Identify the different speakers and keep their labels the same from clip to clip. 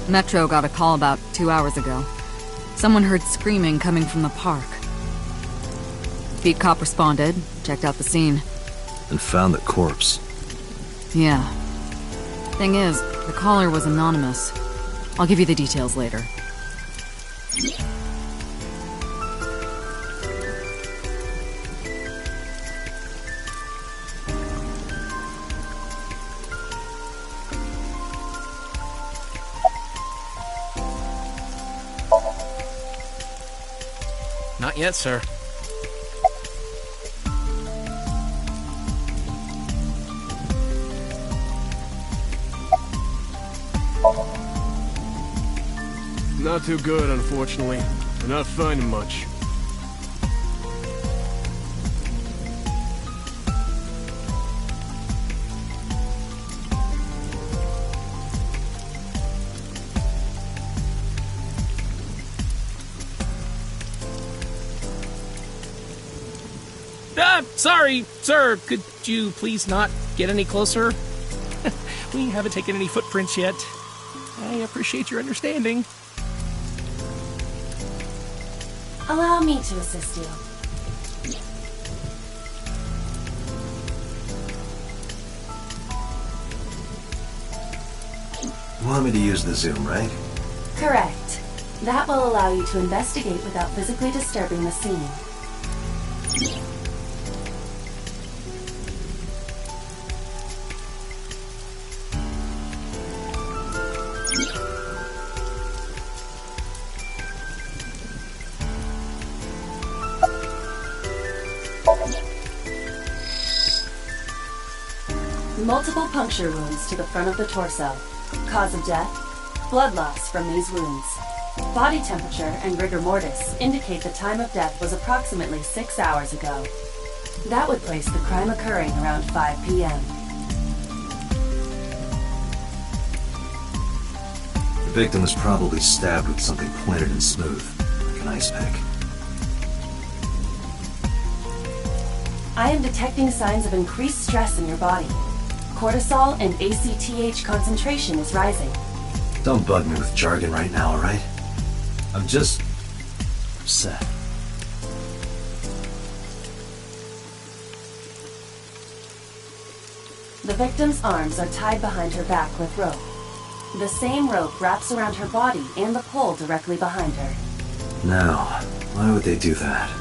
Speaker 1: Metro got a call about 2 hours ago. Someone heard screaming coming from the park. Beat cop responded, checked out the scene.
Speaker 2: And found the corpse.
Speaker 1: Yeah. Thing is, the caller was anonymous. I'll give you the details later.
Speaker 3: Not yet, sir.
Speaker 4: Not too good, unfortunately. We're not finding much.
Speaker 3: Sorry, sir. Could you please not get any closer? We haven't taken any footprints yet. I appreciate your understanding.
Speaker 5: Allow me to assist you.
Speaker 2: You want me to use the zoom, right?
Speaker 5: Correct. That will allow you to investigate without physically disturbing the scene. Multiple puncture wounds to the front of the torso. Cause of death? Blood loss from these wounds. Body temperature and rigor mortis indicate the time of death was approximately 6 hours ago. That would place the crime occurring around 5 p.m.
Speaker 2: The victim was probably stabbed with something pointed and smooth, like an ice pick.
Speaker 5: I am detecting signs of increased stress in your body. Cortisol and ACTH concentration is rising.
Speaker 2: Don't bug me with jargon right now, alright? I'm just... upset.
Speaker 5: The victim's arms are tied behind her back with rope. The same rope wraps around her body and the pole directly behind her.
Speaker 2: Now, why would they do that?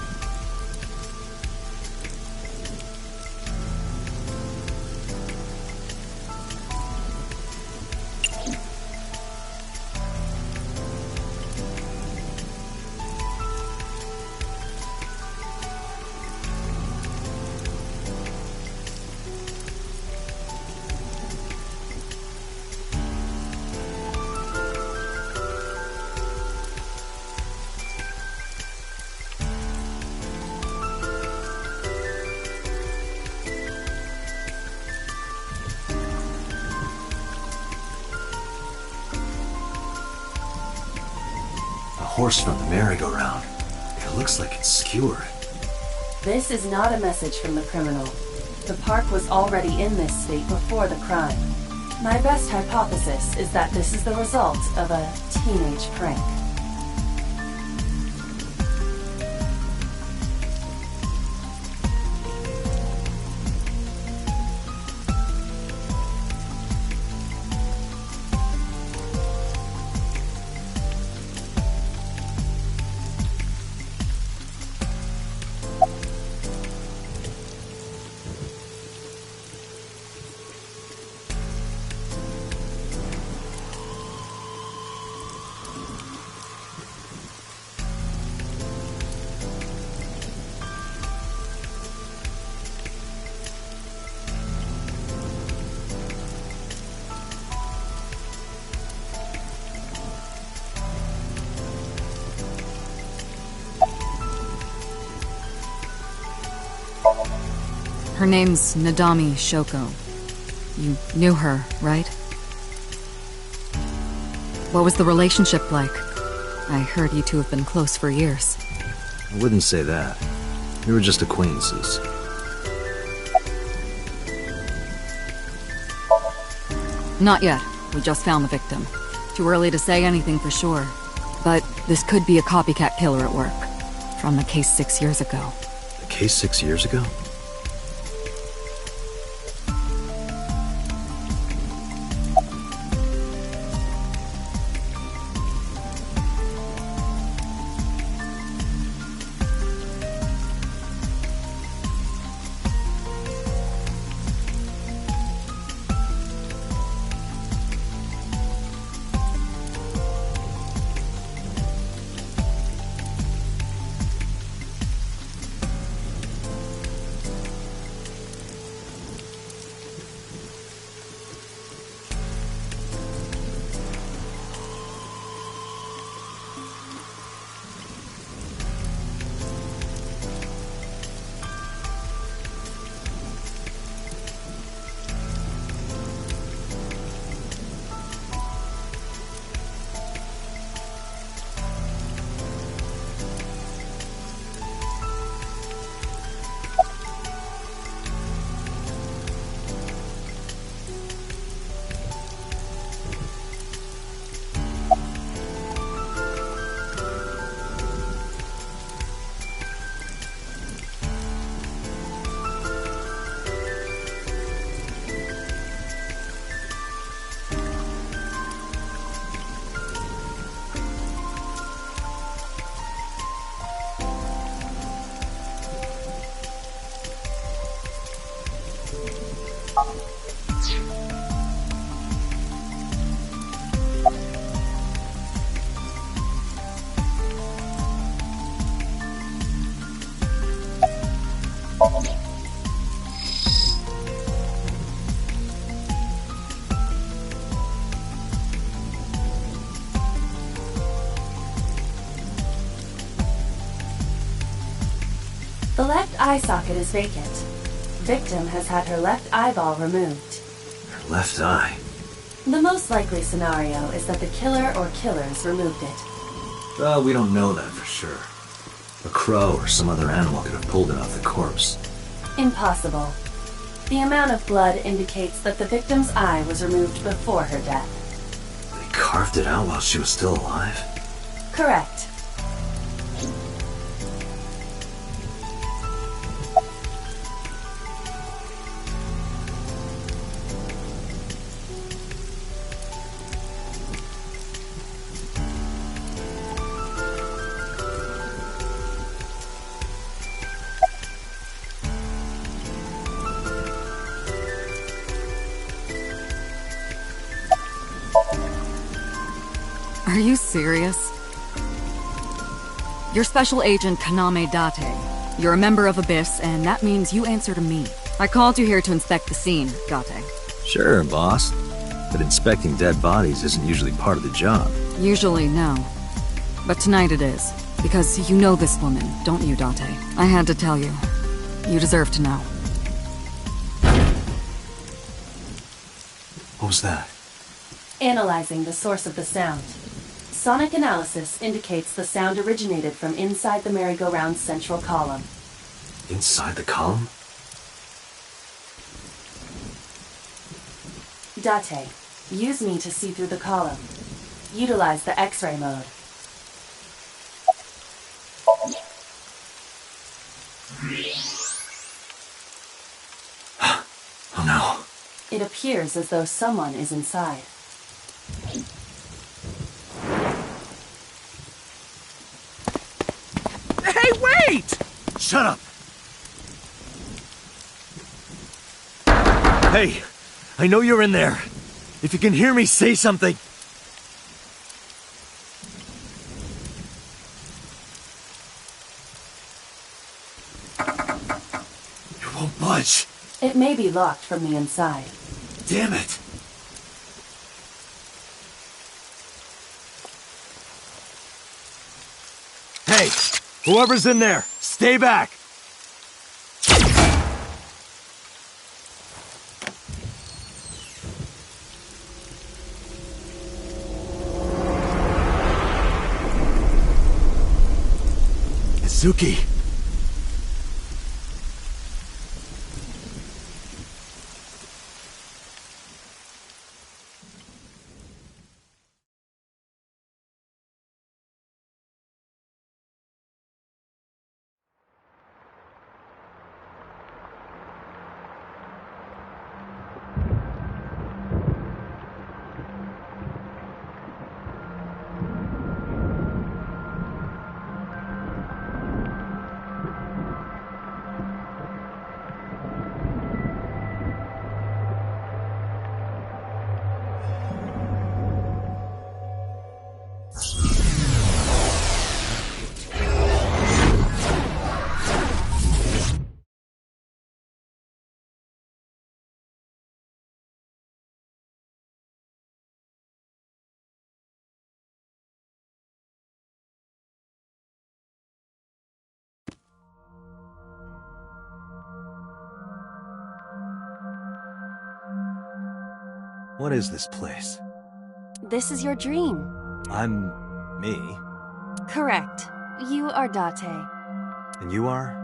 Speaker 2: Horse from the merry-go-round. It looks like it's skewered.
Speaker 5: This is not a message from the criminal. The park was already in this state before the crime. My best hypothesis is that this is the result of a teenage prank.
Speaker 1: Her name's Nadami Shoko. You knew her, right? What was the relationship like? I heard you two have been close for years.
Speaker 2: I wouldn't say that. We were just acquaintances.
Speaker 1: Not yet. We just found the victim. Too early to say anything for sure. But this could be a copycat killer at work. From the case 6 years ago.
Speaker 2: The case 6 years ago?
Speaker 5: The left eye socket is vacant. Victim has had her left eyeball removed.
Speaker 2: Her left eye.
Speaker 5: The most likely scenario is that the killer or killers removed it.
Speaker 2: Well, we don't know that for sure. A crow or some other animal could have pulled it off the corpse.
Speaker 5: Impossible. The amount of blood indicates that the victim's eye was removed before her death.
Speaker 2: They carved it out while she was still alive?
Speaker 5: Correct.
Speaker 1: Are you serious? You're Special Agent Kaname Date. You're a member of Abyss, and that means you answer to me. I called you here to inspect the scene, Date.
Speaker 2: Sure, boss. But inspecting dead bodies isn't usually part of the job.
Speaker 1: Usually, no. But tonight it is. Because you know this woman, don't you, Date? I had to tell you. You deserve to know.
Speaker 2: What was that?
Speaker 5: Analyzing the source of the sound. Sonic analysis indicates the sound originated from inside the merry-go-round's central column.
Speaker 2: Inside the column?
Speaker 5: Date, use me to see through the column. Utilize the X-ray mode.
Speaker 2: Oh no.
Speaker 5: It appears as though someone is inside.
Speaker 3: Hey, wait!
Speaker 2: Shut up! Hey, I know you're in there. If you can hear me, say something. You won't budge.
Speaker 5: It may be locked from the inside.
Speaker 2: Damn it. Hey, whoever's in there, stay back. Suki! What is this place?
Speaker 5: This is your dream.
Speaker 2: I'm... me?
Speaker 5: Correct. You are Date.
Speaker 2: And you are?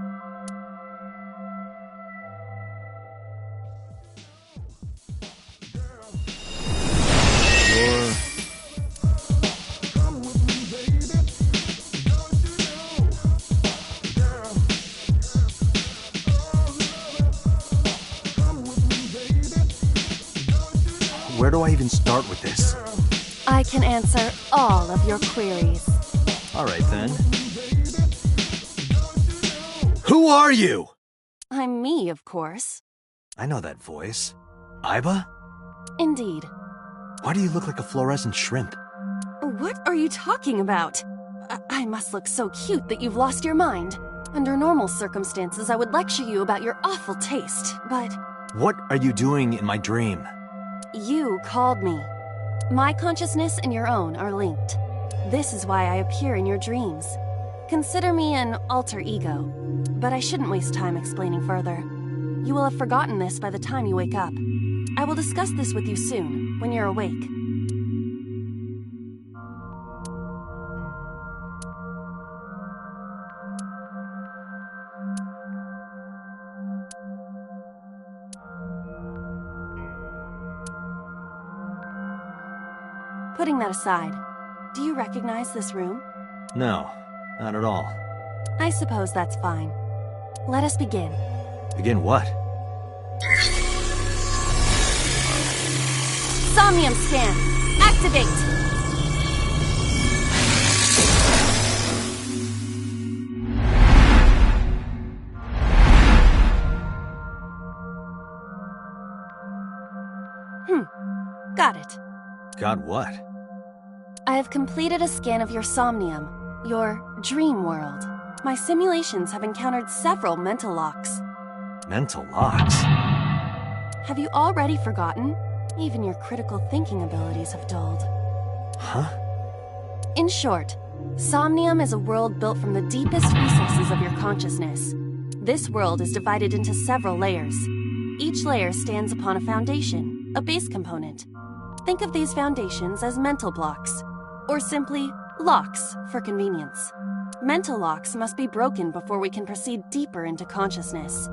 Speaker 2: You're... Where do I even start with this?
Speaker 5: I can answer all of your queries.
Speaker 2: All right, then. Who are you?
Speaker 5: I'm me, of course.
Speaker 2: I know that voice. Iba?
Speaker 5: Indeed.
Speaker 2: Why do you look like a fluorescent shrimp?
Speaker 5: What are you talking about? I must look so cute that you've lost your mind. Under normal circumstances, I would lecture you about your awful taste, but...
Speaker 2: What are you doing in my dream?
Speaker 5: You called me. My consciousness and your own are linked. This is why I appear in your dreams. Consider me an alter ego, but I shouldn't waste time explaining further. You will have forgotten this by the time you wake up. I will discuss this with you soon, when you're awake. Putting that aside, do you recognize this room?
Speaker 2: No, not at all.
Speaker 5: I suppose that's fine. Let us begin.
Speaker 2: Begin what?
Speaker 5: Somnium scan! Activate! Got it.
Speaker 2: Got what?
Speaker 5: I have completed a scan of your Somnium, your dream world. My simulations have encountered several mental locks.
Speaker 2: Mental locks?
Speaker 5: Have you already forgotten? Even your critical thinking abilities have dulled.
Speaker 2: Huh?
Speaker 5: In short, Somnium is a world built from the deepest resources of your consciousness. This world is divided into several layers. Each layer stands upon a foundation, a base component. Think of these foundations as mental blocks, or simply locks for convenience. Mental locks must be broken before we can proceed deeper into consciousness.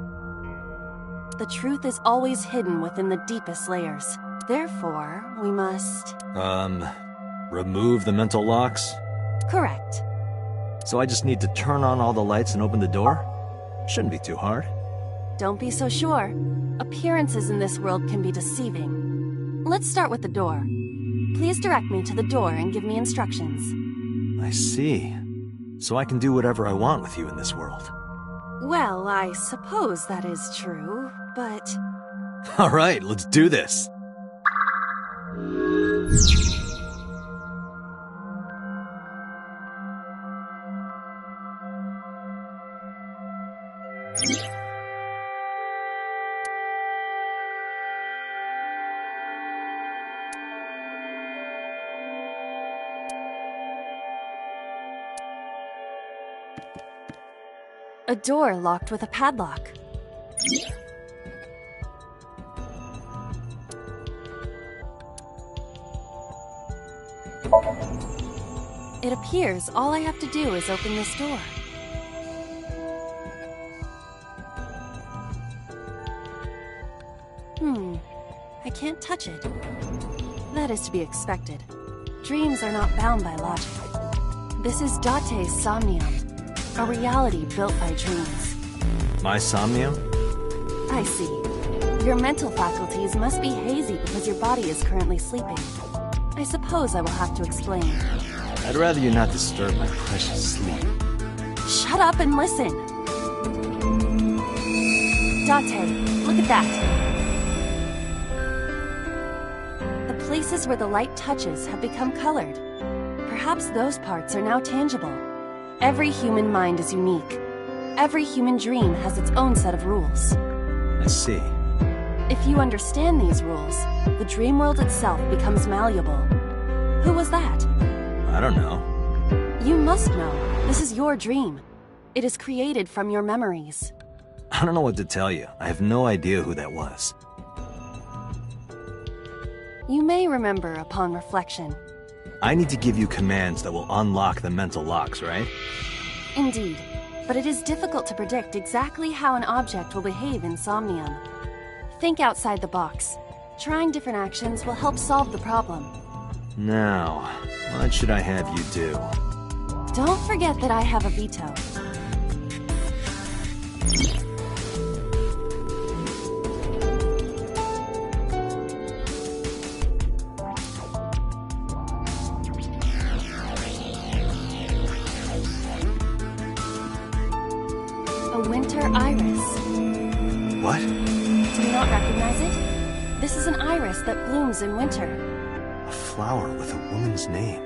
Speaker 5: The truth is always hidden within the deepest layers. Therefore, we must...
Speaker 2: remove the mental locks?
Speaker 5: Correct.
Speaker 2: So I just need to turn on all the lights and open the door? Shouldn't be too hard.
Speaker 5: Don't be so sure. Appearances in this world can be deceiving. Let's start with the door. Please direct me to the door and give me instructions.
Speaker 2: I see. So I can do whatever I want with you in this world.
Speaker 5: Well, I suppose that is true, but...
Speaker 2: All right, let's do this.
Speaker 5: A door locked with a padlock. It appears all I have to do is open this door. can't touch it. That is to be expected. Dreams are not bound by logic. This is Date's Somnium, a reality built by dreams.
Speaker 2: My Somnium?
Speaker 5: I see. Your mental faculties must be hazy because your body is currently sleeping. I suppose I will have to explain.
Speaker 2: I'd rather you not disturb my precious sleep.
Speaker 5: Shut up and listen! Date, look at that! The places where the light touches have become colored. Perhaps those parts are now tangible. Every human mind is unique. Every human dream has its own set of rules.
Speaker 2: I see.
Speaker 5: If you understand these rules, the dream world itself becomes malleable. Who was that?
Speaker 2: I don't know.
Speaker 5: You must know. This is your dream. It is created from your memories.
Speaker 2: I don't know what to tell you. I have no idea who that was.
Speaker 5: You may remember upon reflection.
Speaker 2: I need to give you commands that will unlock the mental locks, right?
Speaker 5: Indeed, but it is difficult to predict exactly how an object will behave in Somnium. Think outside the box. Trying different actions will help solve the problem.
Speaker 2: Now, what should I have you do?
Speaker 5: Don't forget that I have a veto. A winter iris.
Speaker 2: What?
Speaker 5: Do you not recognize it? This is an iris that blooms in winter.
Speaker 2: A flower with a woman's name.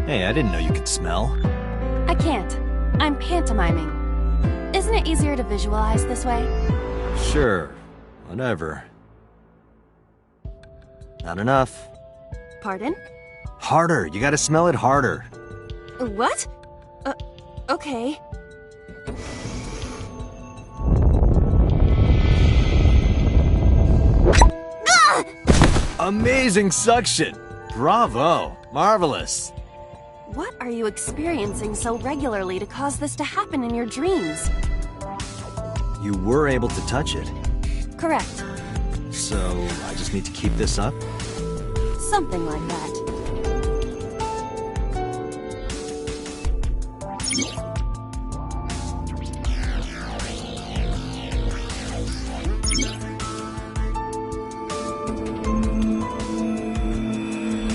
Speaker 2: Hey, I didn't know you could smell.
Speaker 5: I can't. I'm pantomiming. Isn't it easier to visualize this way?
Speaker 2: Sure. Whatever. Not enough.
Speaker 5: Pardon?
Speaker 2: Harder. You gotta smell it harder.
Speaker 5: What? Okay.
Speaker 2: Amazing suction! Bravo! Marvelous!
Speaker 5: What are you experiencing so regularly to cause this to happen in your dreams?
Speaker 2: You were able to touch it.
Speaker 5: Correct.
Speaker 2: So, I just need to keep this up?
Speaker 5: Something like that.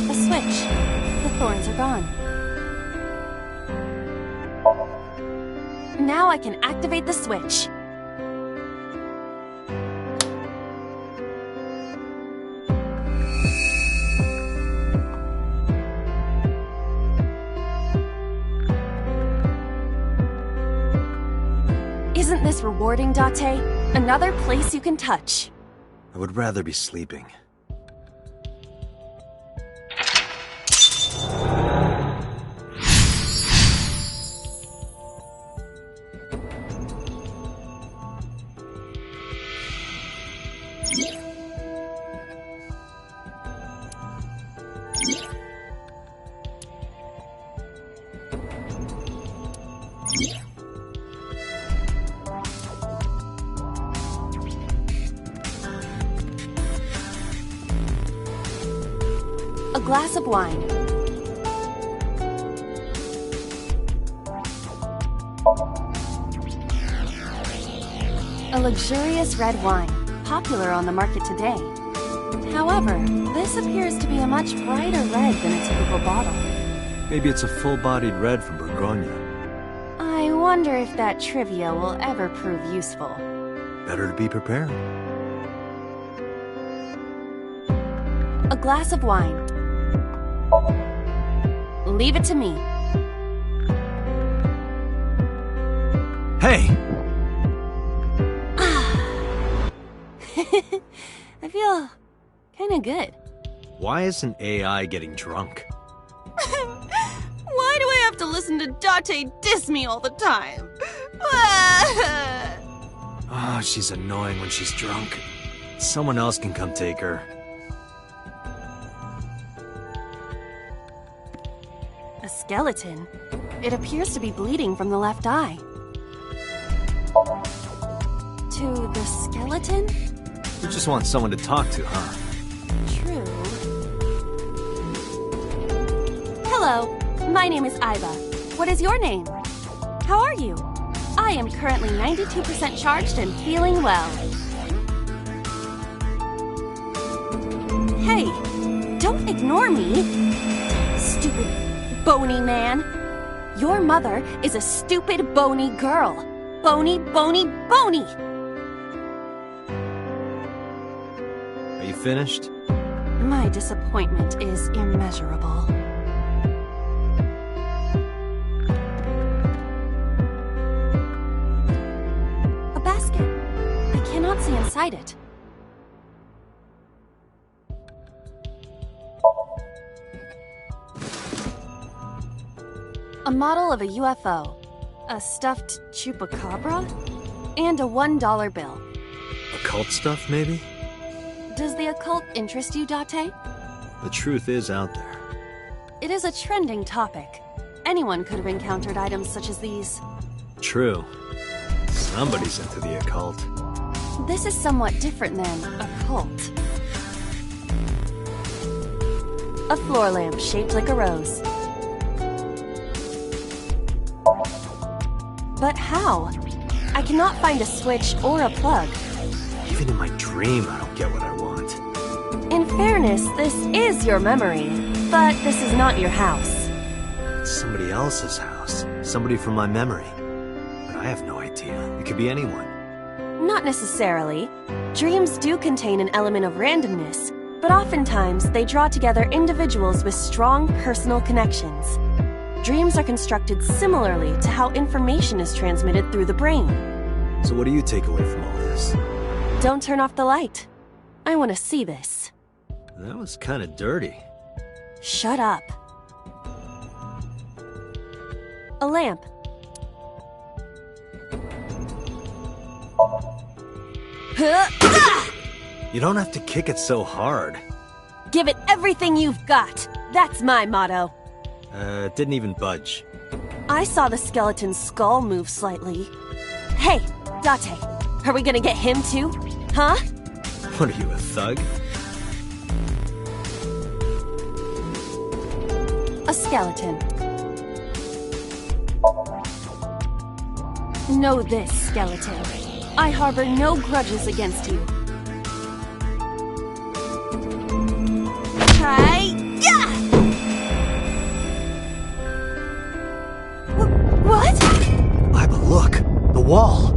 Speaker 5: A switch. The thorns are gone. Now I can activate the switch. Isn't this rewarding, Date? Another place you can touch.
Speaker 2: I would rather be sleeping.
Speaker 5: A glass of wine. A luxurious red wine, popular on the market today. However, this appears to be a much brighter red than a typical bottle.
Speaker 2: Maybe it's a full-bodied red from Bourgogne.
Speaker 5: I wonder if that trivia will ever prove useful.
Speaker 2: Better to be prepared.
Speaker 5: A glass of wine. Leave it to me.
Speaker 2: Hey!
Speaker 5: I feel kinda good.
Speaker 2: Why isn't AI getting drunk?
Speaker 5: Why do I have to listen to Date diss me all the time?
Speaker 2: Oh, she's annoying when she's drunk. Someone else can come take her.
Speaker 5: A skeleton. It appears to be bleeding from the left eye. To the skeleton?
Speaker 2: You just want someone to talk to, huh?
Speaker 5: True. Hello, my name is Iva. What is your name? How are you? I am currently 92% charged and feeling well. Hey, don't ignore me. Stupid, bony man. Your mother is a stupid, bony girl. Bony, bony, bony!
Speaker 2: Are you finished?
Speaker 5: My disappointment is immeasurable. A basket. I cannot see inside it. A model of a UFO, a stuffed chupacabra, and a $1 bill.
Speaker 2: Occult stuff, maybe?
Speaker 5: Does the occult interest you, Date?
Speaker 2: The truth is out there.
Speaker 5: It is a trending topic. Anyone could have encountered items such as these.
Speaker 2: True. Somebody's into the occult.
Speaker 5: This is somewhat different than occult. A floor lamp shaped like a rose. But how? I cannot find a switch or a plug.
Speaker 2: Even in my dream, I don't get what I want.
Speaker 5: In fairness, this is your memory, but this is not your house.
Speaker 2: It's somebody else's house. Somebody from my memory. But I have no idea. It could be anyone.
Speaker 5: Not necessarily. Dreams do contain an element of randomness, but oftentimes they draw together individuals with strong personal connections. Dreams are constructed similarly to how information is transmitted through the brain.
Speaker 2: So what do you take away from all this?
Speaker 5: Don't turn off the light. I want to see this.
Speaker 2: That was kind of dirty.
Speaker 5: Shut up. A lamp.
Speaker 2: You don't have to kick it so hard.
Speaker 5: Give it everything you've got. That's my motto.
Speaker 2: It didn't even budge.
Speaker 5: I saw the skeleton's skull move slightly. Hey, Date, are we gonna get him too? Huh?
Speaker 2: What are you, a thug?
Speaker 5: A skeleton. Know this, skeleton. I harbor no grudges against you. Hi-ya! What?
Speaker 2: Iba, look! The wall!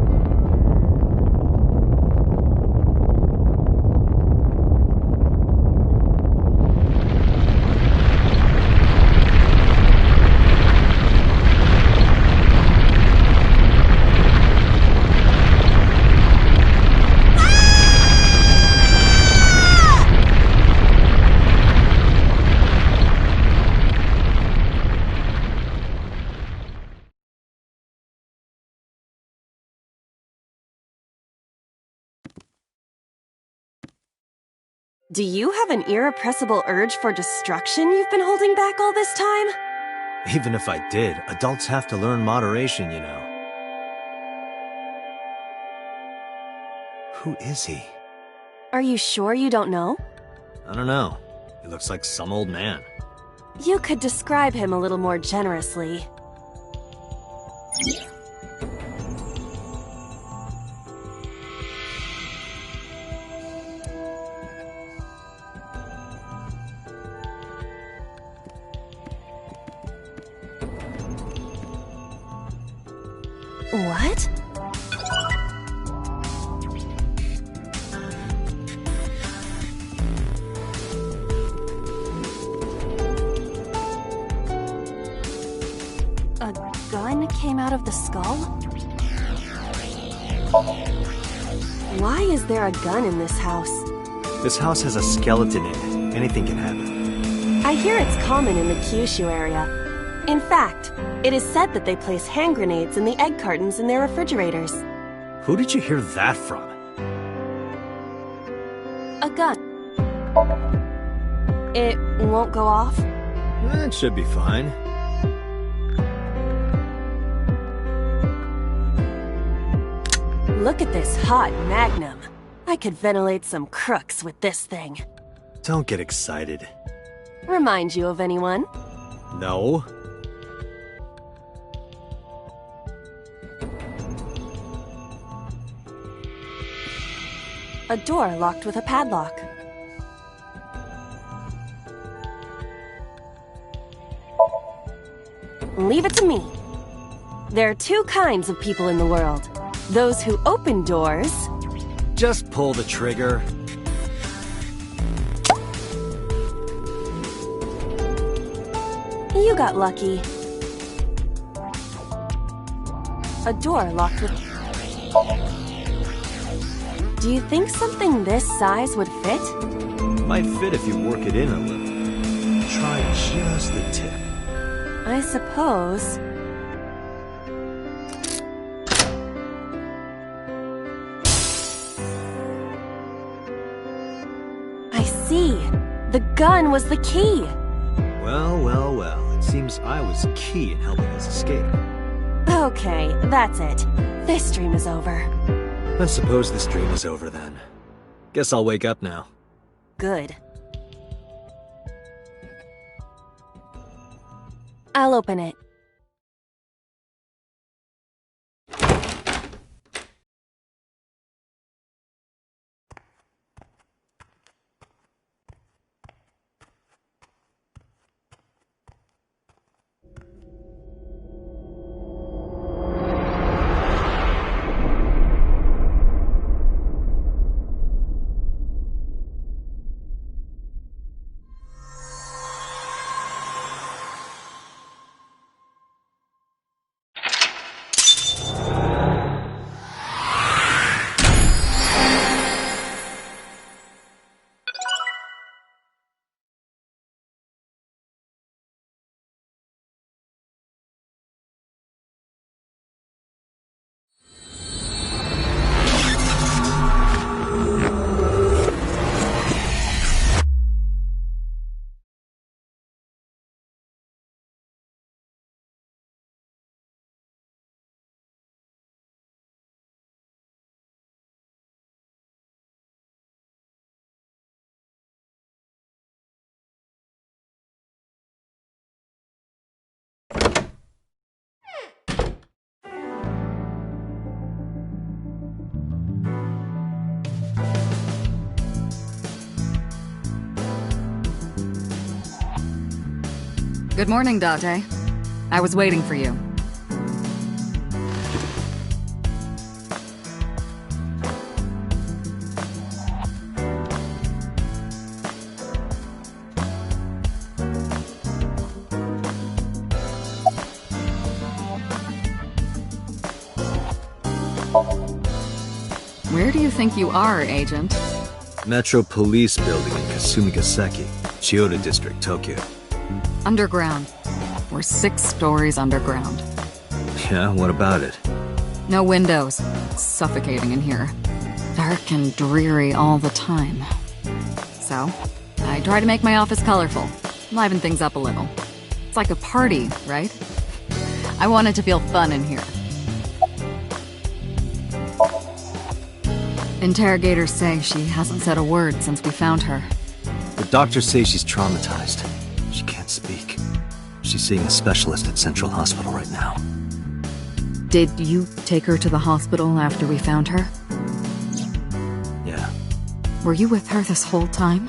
Speaker 5: Do you have an irrepressible urge for destruction you've been holding back all this time?
Speaker 2: Even if I did, adults have to learn moderation, you know. Who is he?
Speaker 5: Are you sure you don't know?
Speaker 2: I don't know. He looks like some old man.
Speaker 5: You could describe him a little more generously. What? A gun came out of the skull? Why is there a gun in this house?
Speaker 2: This house has a skeleton in it. Anything can happen.
Speaker 5: I hear it's common in the Kyushu area. In fact, it is said that they place hand grenades in the egg cartons in their refrigerators.
Speaker 2: Who did you hear that from?
Speaker 5: A gun. It won't go off?
Speaker 2: It should be fine.
Speaker 5: Look at this hot magnum. I could ventilate some crooks with this thing.
Speaker 2: Don't get excited.
Speaker 5: Remind you of anyone?
Speaker 2: No.
Speaker 5: A door locked with a padlock. Leave it to me. There are two kinds of people in the world. Those who open doors...
Speaker 2: Just pull the trigger.
Speaker 5: You got lucky. A door locked with... Do you think something this size would fit?
Speaker 2: Might fit if you work it in a little. Try just the tip.
Speaker 5: I suppose. I see. The gun was the key.
Speaker 2: Well, well, well. It seems I was key in helping us escape.
Speaker 5: Okay, that's it. This dream is over.
Speaker 2: I suppose this dream is over then. Guess I'll wake up now.
Speaker 5: Good. I'll open it.
Speaker 1: Good morning, Date. I was waiting for you. Where do you think you are, Agent?
Speaker 2: Metro Police Building in Kasumigaseki, Chiyoda District, Tokyo.
Speaker 1: Underground. We're 6 stories underground.
Speaker 2: Yeah, what about it?
Speaker 1: No windows. It's suffocating in here. Dark and dreary all the time. So, I try to make my office colorful, liven things up a little. It's like a party, right? I want it to feel fun in here. Interrogators say she hasn't said a word since we found her.
Speaker 2: The doctors say she's traumatized. She can't speak. She's seeing a specialist at Central Hospital right now.
Speaker 1: Did you take her to the hospital after we found her?
Speaker 2: Yeah.
Speaker 1: Were you with her this whole time?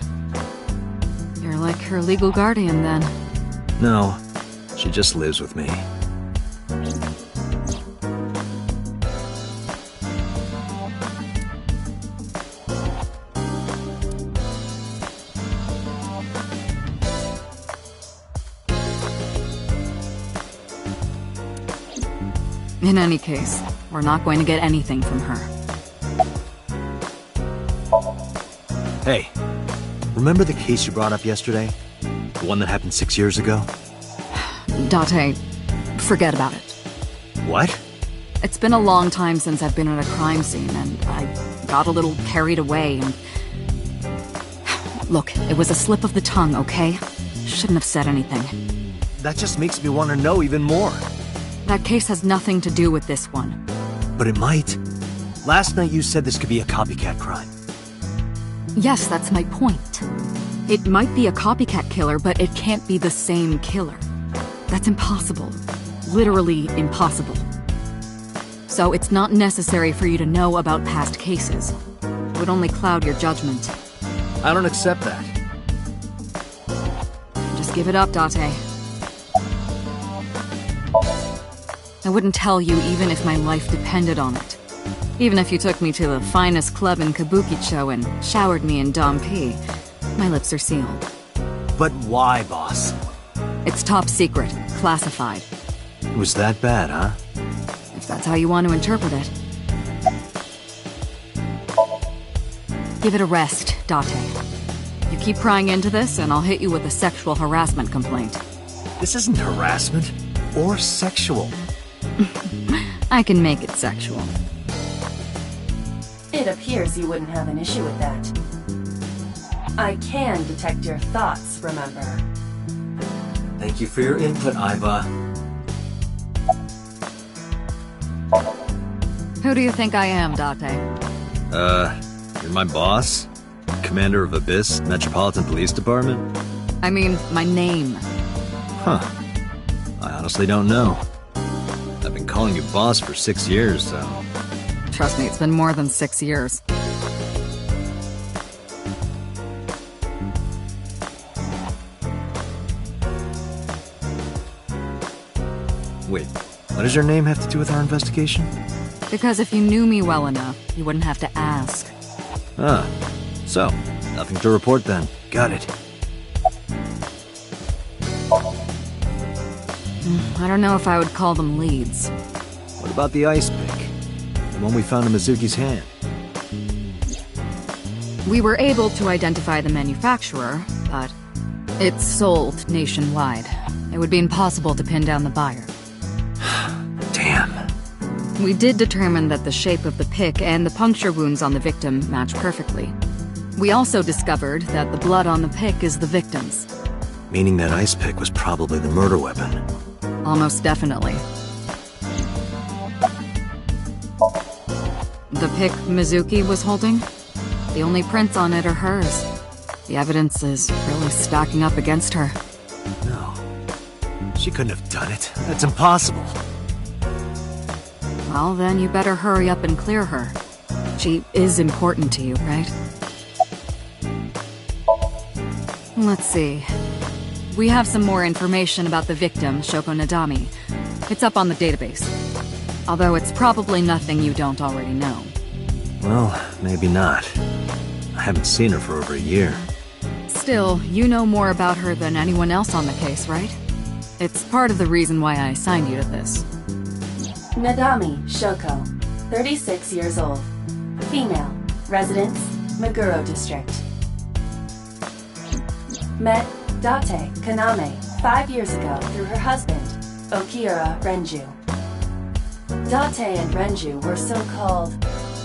Speaker 1: You're like her legal guardian, then.
Speaker 2: No, she just lives with me.
Speaker 1: In any case, we're not going to get anything from her.
Speaker 2: Hey, remember the case you brought up yesterday? The one that happened 6 years ago?
Speaker 1: Date, forget about it.
Speaker 2: What?
Speaker 1: It's been a long time since I've been at a crime scene, and I got a little carried away, and... Look, it was a slip of the tongue, okay? Shouldn't have said anything.
Speaker 2: That just makes me want to know even more.
Speaker 1: That case has nothing to do with this one.
Speaker 2: But it might. Last night you said this could be a copycat crime.
Speaker 1: Yes, that's my point. It might be a copycat killer, but it can't be the same killer. That's impossible. Literally impossible. So it's not necessary for you to know about past cases. It would only cloud your judgment.
Speaker 2: I don't accept that.
Speaker 1: Just give it up, Date. I wouldn't tell you even if my life depended on it. Even if you took me to the finest club in Kabukicho and showered me in Dom P, my lips are sealed.
Speaker 2: But why, boss?
Speaker 1: It's top secret, classified.
Speaker 2: It was that bad, huh?
Speaker 1: If that's how you want to interpret it. Give it a rest, Date. You keep prying into this, and I'll hit you with a sexual harassment complaint.
Speaker 2: This isn't harassment or sexual.
Speaker 1: I can make it sexual.
Speaker 5: It appears you wouldn't have an issue with that. I can detect your thoughts, remember?
Speaker 2: Thank you for your input, Iva.
Speaker 1: Who do you think I am, Date?
Speaker 2: You're my boss? Commander of Abyss Metropolitan Police Department?
Speaker 1: I mean, my name.
Speaker 2: Huh. I honestly don't know. I've been calling you boss for 6 years, so...
Speaker 1: Trust me, it's been more than 6 years.
Speaker 2: Wait, what does your name have to do with our investigation?
Speaker 1: Because if you knew me well enough, you wouldn't have to ask.
Speaker 2: Ah, so, nothing to report then. Got it.
Speaker 1: I don't know if I would call them leads.
Speaker 2: What about the ice pick? The one we found in Mizuki's hand?
Speaker 1: We were able to identify the manufacturer, but it's sold nationwide. It would be impossible to pin down the buyer.
Speaker 2: Damn.
Speaker 1: We did determine that the shape of the pick and the puncture wounds on the victim match perfectly. We also discovered that the blood on the pick is the victim's.
Speaker 2: Meaning that ice pick was probably the murder weapon.
Speaker 1: Almost definitely. The pick Mizuki was holding? The only prints on it are hers. The evidence is really stacking up against her.
Speaker 2: No. She couldn't have done it. That's impossible.
Speaker 1: Well, then you better hurry up and clear her. She is important to you, right? Let's see. We have some more information about the victim, Shoko Nadami. It's up on the database. Although it's probably nothing you don't already know.
Speaker 2: Well, maybe not. I haven't seen her for over a year.
Speaker 1: Still, you know more about her than anyone else on the case, right? It's part of the reason why I assigned you to this.
Speaker 5: Nadami Shoko, 36 years old. Female. Residence, Meguro District. Met Date Kaname 5 years ago through her husband, Okira Renju. Date and Renju were so-called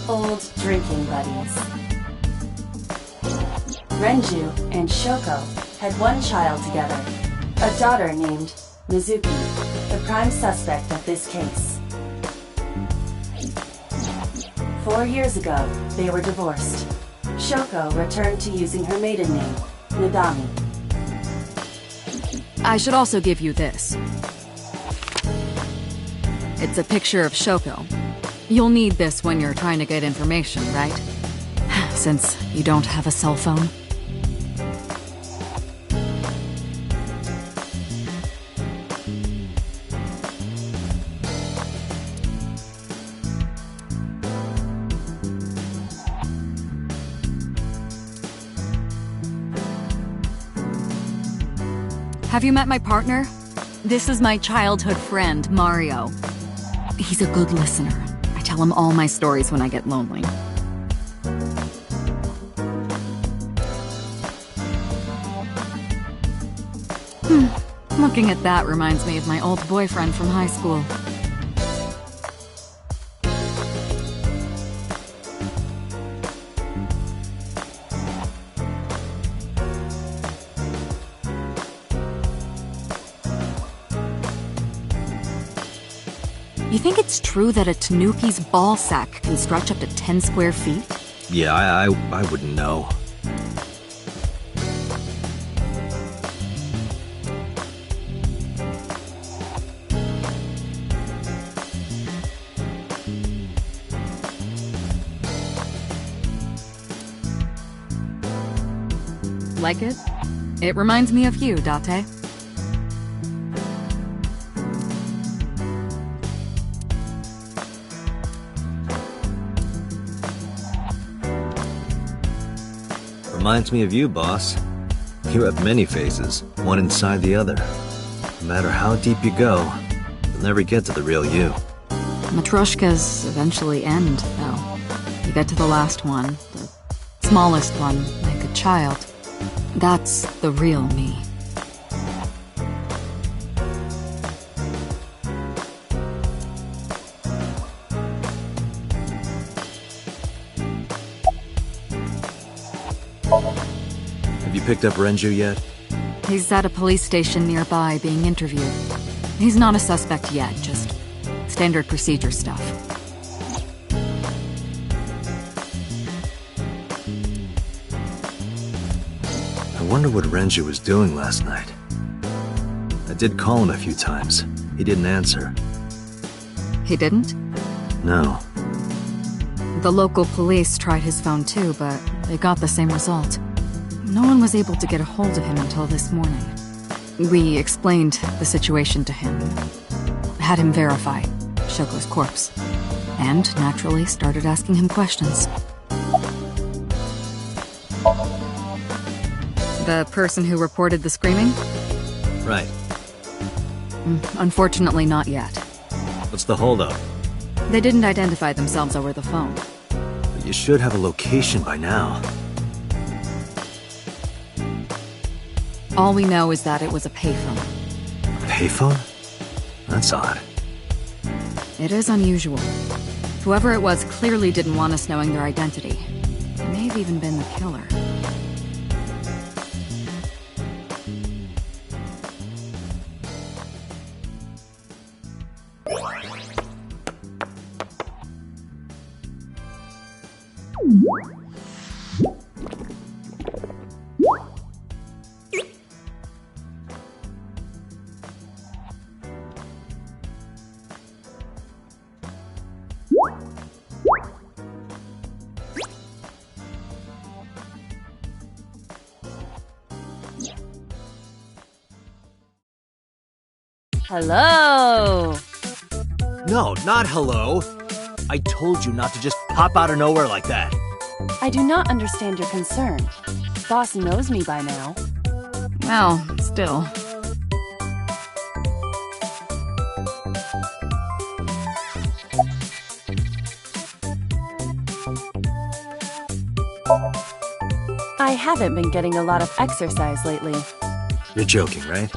Speaker 5: old drinking buddies. Renju and Shoko had one child together, a daughter named Mizuki, the prime suspect of this case. 4 years ago, they were divorced. Shoko returned to using her maiden name, Nadami.
Speaker 1: I should also give you this. It's a picture of Shoko. You'll need this when you're trying to get information, right? Since you don't have a cell phone. Have you met my partner? This is my childhood friend, Mario. He's a good listener. I tell him all my stories when I get lonely. Looking at that reminds me of my old boyfriend from high school. You think it's true that a tanuki's ball sack can stretch up to 10 square feet?
Speaker 2: Yeah, I wouldn't know.
Speaker 1: Like it? It reminds me of you, Date.
Speaker 2: Reminds me of you, boss. You have many faces, one inside the other. No matter how deep you go, you'll never get to the real you.
Speaker 1: Matryoshkas eventually end, though. You get to the last one, the smallest one, like a child. That's the real me.
Speaker 2: Have you picked up Renju yet?
Speaker 1: He's at a police station nearby being interviewed. He's not a suspect yet, just standard procedure stuff.
Speaker 2: I wonder what Renju was doing last night. I did call him a few times. He didn't answer.
Speaker 1: He didn't?
Speaker 2: No.
Speaker 1: The local police tried his phone too, but they got the same result. No one was able to get a hold of him until this morning. We explained the situation to him, had him verify Shoko's corpse, and naturally started asking him questions. The person who reported the screaming?
Speaker 2: Right.
Speaker 1: Unfortunately, not yet.
Speaker 2: What's the holdup?
Speaker 1: They didn't identify themselves over the phone.
Speaker 2: But you should have a location by now.
Speaker 1: All we know is that it was a payphone.
Speaker 2: Payphone? That's odd.
Speaker 1: It is unusual. Whoever it was clearly didn't want us knowing their identity. It may have even been the killer.
Speaker 5: Hello!
Speaker 2: No, not hello. I told you not to just pop out of nowhere like that.
Speaker 5: I do not understand your concern. Boss knows me by now.
Speaker 1: Well, still.
Speaker 5: I haven't been getting a lot of exercise lately.
Speaker 2: You're joking, right?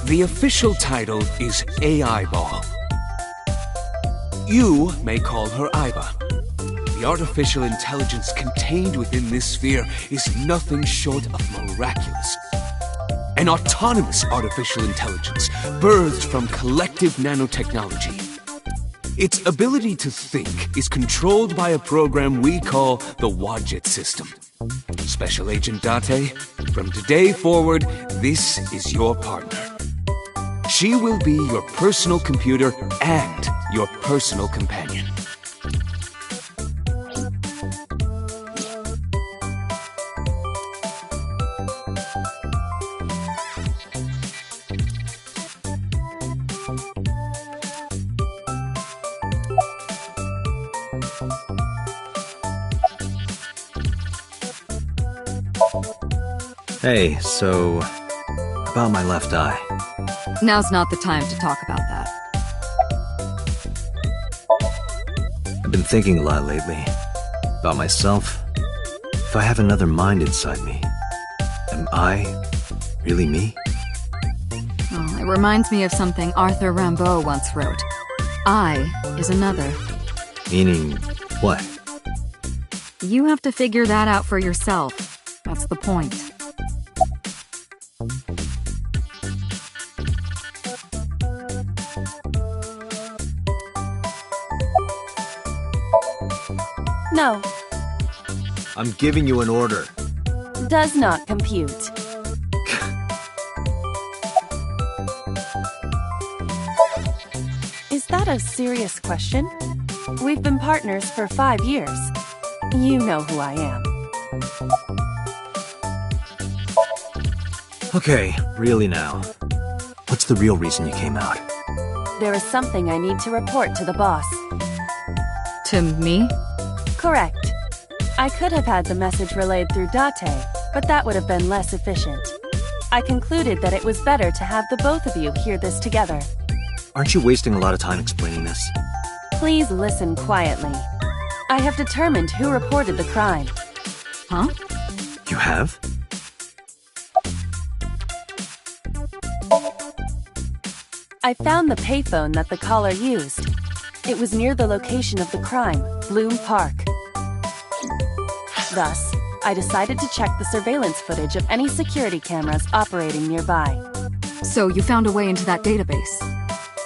Speaker 6: The official title is AI Ball. You may call her Aiba. The artificial intelligence contained within this sphere is nothing short of miraculous. An autonomous artificial intelligence birthed from collective nanotechnology. Its ability to think is controlled by a program we call the Wadjet system. Special Agent Date, from today forward, this is your partner. She will be your personal computer and your personal companion.
Speaker 2: Hey, so... about my left eye.
Speaker 1: Now's not the time to talk about that.
Speaker 2: I've been thinking a lot lately. About myself. If I have another mind inside me, am I really me?
Speaker 1: Oh, it reminds me of something Arthur Rimbaud once wrote. I is another.
Speaker 2: Meaning what?
Speaker 1: You have to figure that out for yourself. That's the point.
Speaker 5: No,
Speaker 2: I'm giving you an order.
Speaker 5: does not compute. Is that a serious question? We've been partners for 5 years. You know who I am.
Speaker 2: Okay, really now. What's the real reason you came out?
Speaker 5: There is something I need to report to the boss.
Speaker 1: To me?
Speaker 5: Correct. I could have had the message relayed through Date, but that would have been less efficient. I concluded that it was better to have the both of you hear this together.
Speaker 2: Aren't you wasting a lot of time explaining this?
Speaker 5: Please listen quietly. I have determined who reported the crime.
Speaker 1: Huh?
Speaker 2: You have?
Speaker 5: I found the payphone that the caller used. It was near the location of the crime, Bloom Park. Thus, I decided to check the surveillance footage of any security cameras operating nearby.
Speaker 1: So you found a way into that database?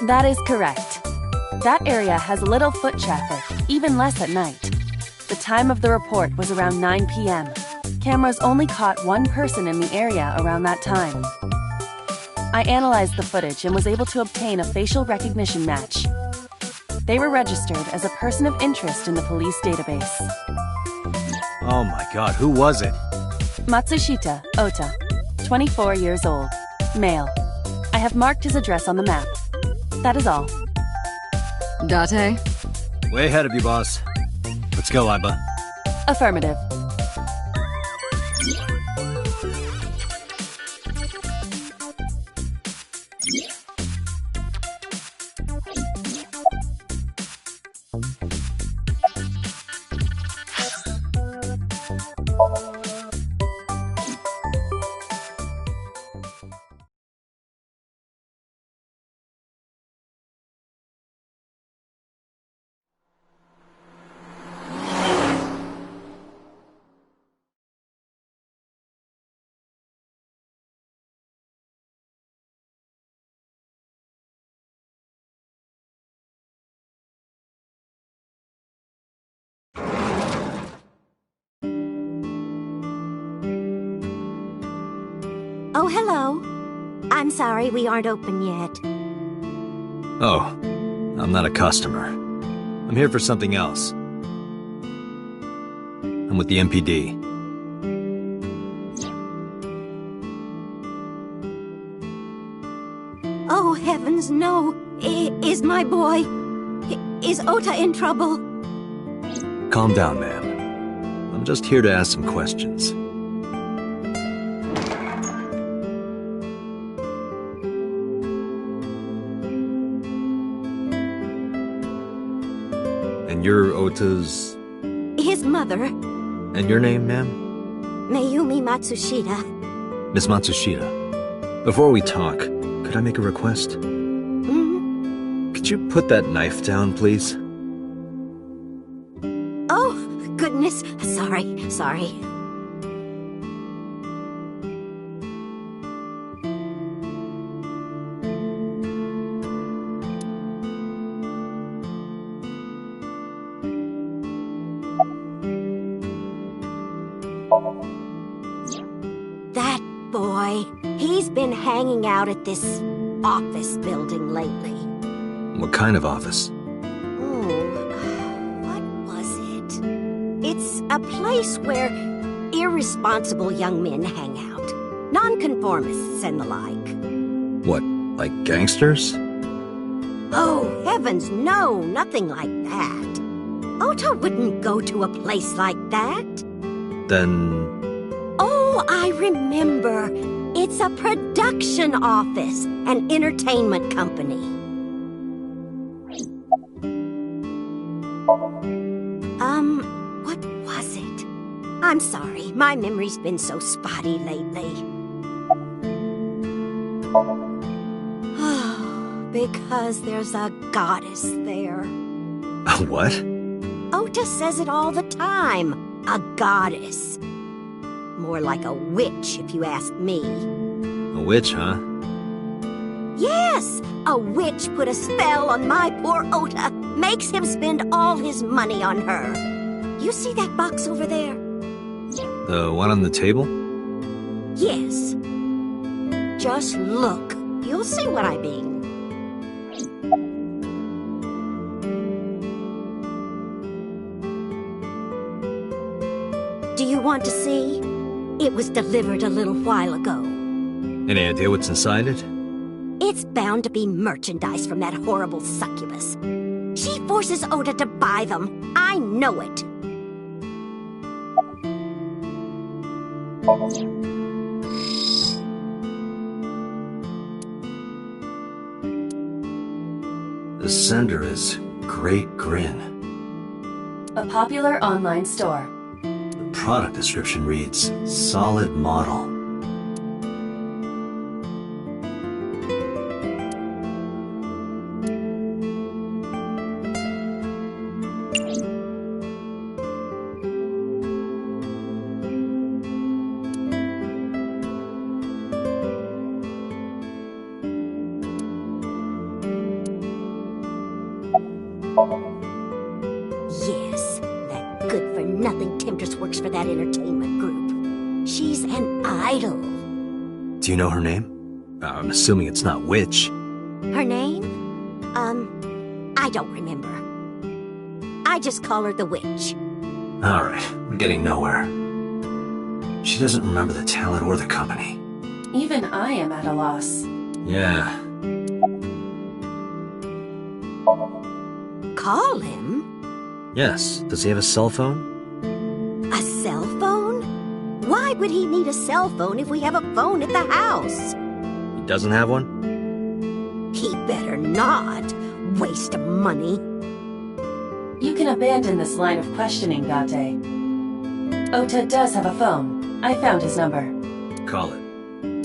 Speaker 5: That is correct. That area has little foot traffic, even less at night. The time of the report was around 9 p.m. Cameras only caught one person in the area around that time. I analyzed the footage and was able to obtain a facial recognition match. They were registered as a person of interest in the police database.
Speaker 2: Oh my god, who was it?
Speaker 5: Matsushita Ota, 24 years old, male. I have marked his address on the map. That is all.
Speaker 1: Date?
Speaker 2: Way ahead of you, boss. Let's go, Aiba.
Speaker 5: Affirmative.
Speaker 7: Oh, hello. I'm sorry we aren't open yet.
Speaker 2: Oh, I'm not a customer. I'm here for something else. I'm with the MPD.
Speaker 7: Oh, heavens, no. Is my boy... Is Ota in trouble?
Speaker 2: Calm down, ma'am. I'm just here to ask some questions. And you're Ota's...
Speaker 7: His mother,
Speaker 2: And your name, ma'am?
Speaker 7: Mayumi Matsushita.
Speaker 2: Miss Matsushita. Before we talk, could I make a request? Could you put that knife down, please?
Speaker 7: Oh, goodness. Sorry. That boy, he's been hanging out at this office building lately.
Speaker 2: What kind of office?
Speaker 7: What was it? It's a place where irresponsible young men hang out. Nonconformists and the like.
Speaker 2: What, like gangsters?
Speaker 7: Oh, heavens, no, nothing like that. Ota wouldn't go to a place like that.
Speaker 2: Then...
Speaker 7: Oh, I remember. It's a production office, an entertainment company. What was it? I'm sorry, my memory's been so spotty lately. Because there's a goddess there.
Speaker 2: What?
Speaker 7: Ota says it all the time. A goddess. More like a witch, if you ask me.
Speaker 2: A witch, huh?
Speaker 7: Yes, a witch put a spell on my poor Ota. Makes him spend all his money on her. You see that box over there?
Speaker 2: The one on the table?
Speaker 7: Yes. Just look. You'll see what I mean. Do you want to see? It was delivered a little while ago.
Speaker 2: Any idea what's inside it?
Speaker 7: It's bound to be merchandise from that horrible succubus. She forces Ota to buy them. I know it.
Speaker 2: The sender is Great Grin.
Speaker 5: A popular online store.
Speaker 2: The product description reads, solid model.
Speaker 7: Yes, that good-for-nothing temptress works for that entertainment group. She's an idol.
Speaker 2: Do you know her name? I'm assuming it's not Witch.
Speaker 7: Her name? I don't remember. I just call her the witch.
Speaker 2: Alright, we're getting nowhere. She doesn't remember the talent or the company.
Speaker 5: Even I am at a loss.
Speaker 2: Yeah.
Speaker 7: Call him?
Speaker 2: Yes. Does he have a cell phone?
Speaker 7: A cell phone? Why would he need a cell phone if we have a phone at the house?
Speaker 2: He doesn't have one?
Speaker 7: He better not. Waste of money.
Speaker 5: You can abandon this line of questioning, Date. Ota does have a phone. I found his number.
Speaker 2: Call it.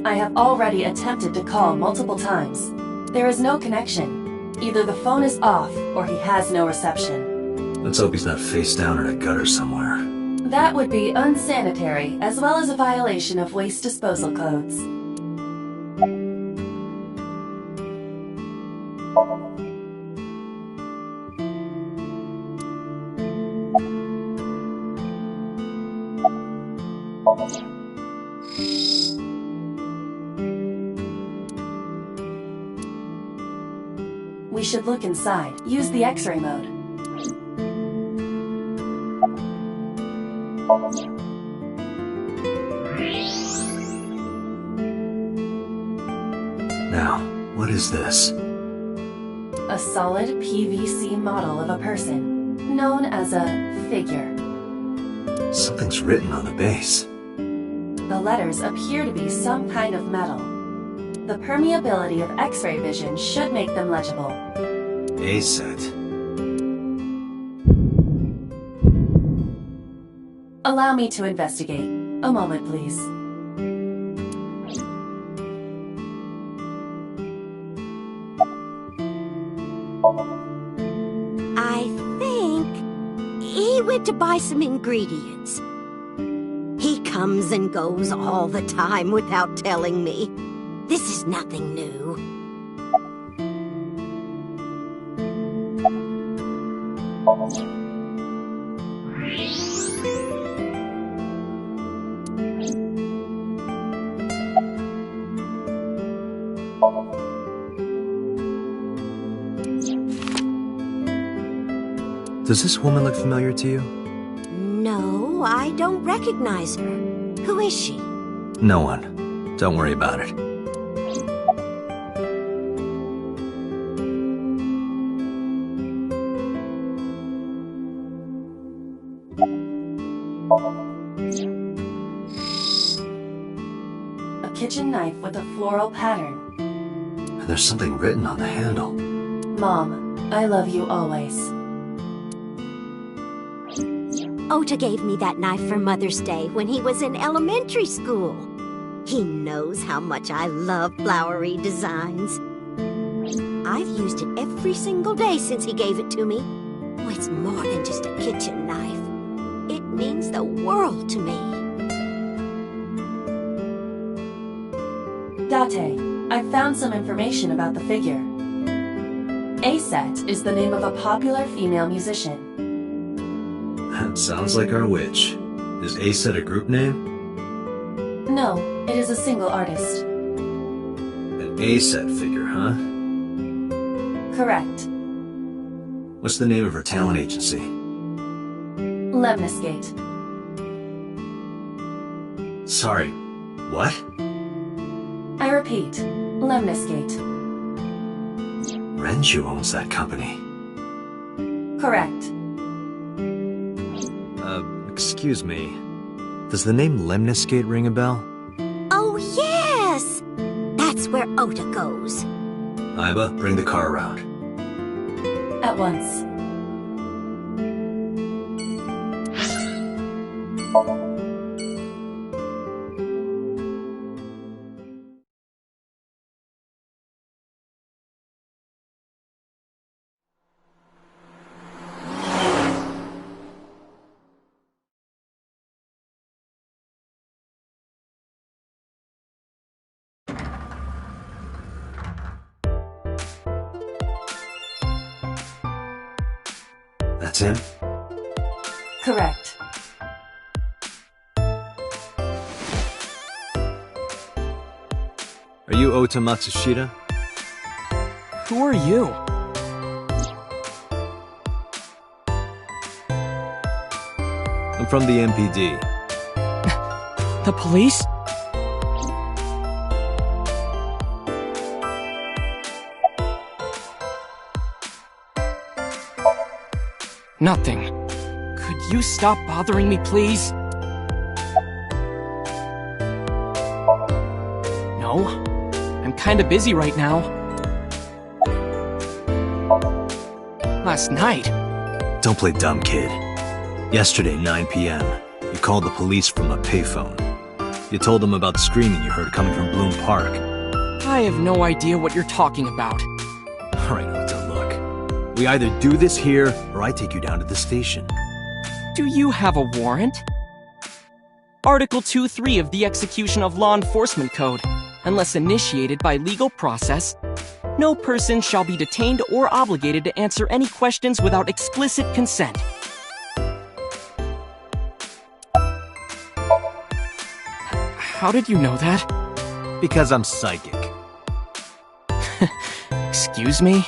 Speaker 5: I have already attempted to call multiple times. There is no connection. Either the phone is off, or he has no reception.
Speaker 2: Let's hope he's not face down in a gutter somewhere.
Speaker 5: That would be unsanitary, as well as a violation of waste disposal codes. We should look inside. Use the X-ray mode.
Speaker 2: Now, what is this?
Speaker 5: A solid PVC model of a person, known as a figure.
Speaker 2: Something's written on the base.
Speaker 5: The letters appear to be some kind of metal. The permeability of X-ray vision should make them legible.
Speaker 2: A set.
Speaker 5: Allow me to investigate. A moment, please.
Speaker 7: I think he went to buy some ingredients. He comes and goes all the time without telling me. This is nothing new.
Speaker 2: Does this woman look familiar to you?
Speaker 7: No, I don't recognize her. Who is she?
Speaker 2: No one. Don't worry about it.
Speaker 5: A kitchen knife with a floral pattern.
Speaker 2: And there's something written on the handle.
Speaker 5: Mom, I love you always.
Speaker 7: Ota gave me that knife for Mother's Day when he was in elementary school. He knows how much I love flowery designs. I've used it every single day since he gave it to me. Oh, it's more than just a kitchen knife. It means the world to me.
Speaker 5: Date, I've found some information about the figure. Aset is the name of a popular female musician.
Speaker 2: That sounds like our witch. Is Aset a group name?
Speaker 5: No, it is a single artist.
Speaker 2: An Aset figure, huh?
Speaker 5: Correct.
Speaker 2: What's the name of her talent agency?
Speaker 5: Lemniscate.
Speaker 2: Sorry, what?
Speaker 5: I repeat, Lemniscate.
Speaker 2: Renju owns that company.
Speaker 5: Correct.
Speaker 2: Excuse me. Does the name Lemniscate ring a bell?
Speaker 7: Oh, yes! That's where Ota goes.
Speaker 2: Iba, bring the car around.
Speaker 5: At once.
Speaker 2: That's him?
Speaker 5: Correct.
Speaker 2: Are you Ota Matsushita?
Speaker 3: Who are you?
Speaker 2: I'm from the MPD.
Speaker 3: The police? Nothing. Could you stop bothering me, please? No? I'm kinda busy right now. Last night?
Speaker 2: Don't play dumb, kid. Yesterday, 9 p.m., you called the police from a payphone. You told them about the screaming you heard coming from Bloom Park.
Speaker 3: I have no idea what you're talking about.
Speaker 2: Alright, Ota, look. We either do this here, or I take you down to the station.
Speaker 3: Do you have a warrant? Article 2.3 of the Execution of Law Enforcement Code. Unless initiated by legal process, no person shall be detained or obligated to answer any questions without explicit consent. How did you know that?
Speaker 2: Because I'm psychic.
Speaker 3: Excuse me?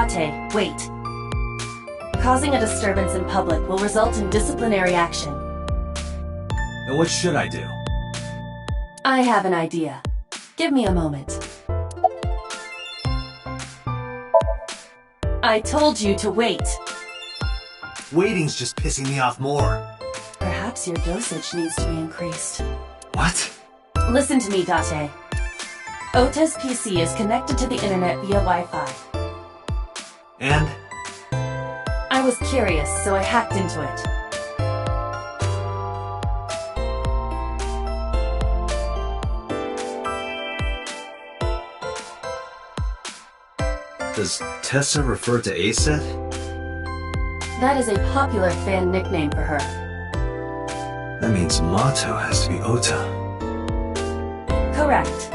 Speaker 5: Date, wait. Causing a disturbance in public will result in disciplinary action.
Speaker 2: Now what should I do?
Speaker 5: I have an idea. Give me a moment. I told you to wait.
Speaker 2: Waiting's just pissing me off more.
Speaker 5: Perhaps your dosage needs to be increased.
Speaker 2: What?
Speaker 5: Listen to me, Date. Ota's PC is connected to the internet via Wi-Fi.
Speaker 2: And?
Speaker 5: I was curious, so I hacked into it.
Speaker 2: Does Tessa refer to Aset?
Speaker 5: That is a popular fan nickname for her.
Speaker 2: That means Mato has to be Ota.
Speaker 5: Correct.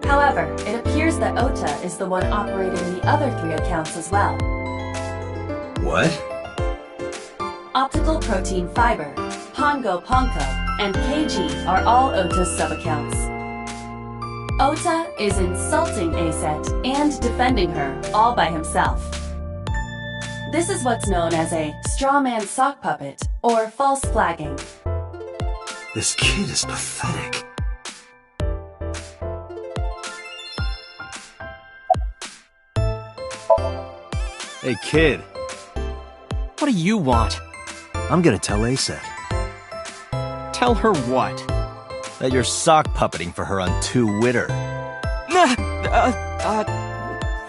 Speaker 5: However, it appears that Ota is the one operating the other 3 accounts as well.
Speaker 2: What?
Speaker 5: Optical Protein Fiber, Pongo Ponko, and KG are all Ota's sub-accounts. Ota is insulting Aset and defending her all by himself. This is what's known as a strawman sock puppet or false flagging.
Speaker 2: This kid is pathetic. Hey, kid.
Speaker 3: What do you want?
Speaker 2: I'm gonna tell Aset
Speaker 3: Tell her what?
Speaker 2: that you're sock puppeting for her on 2 Witter.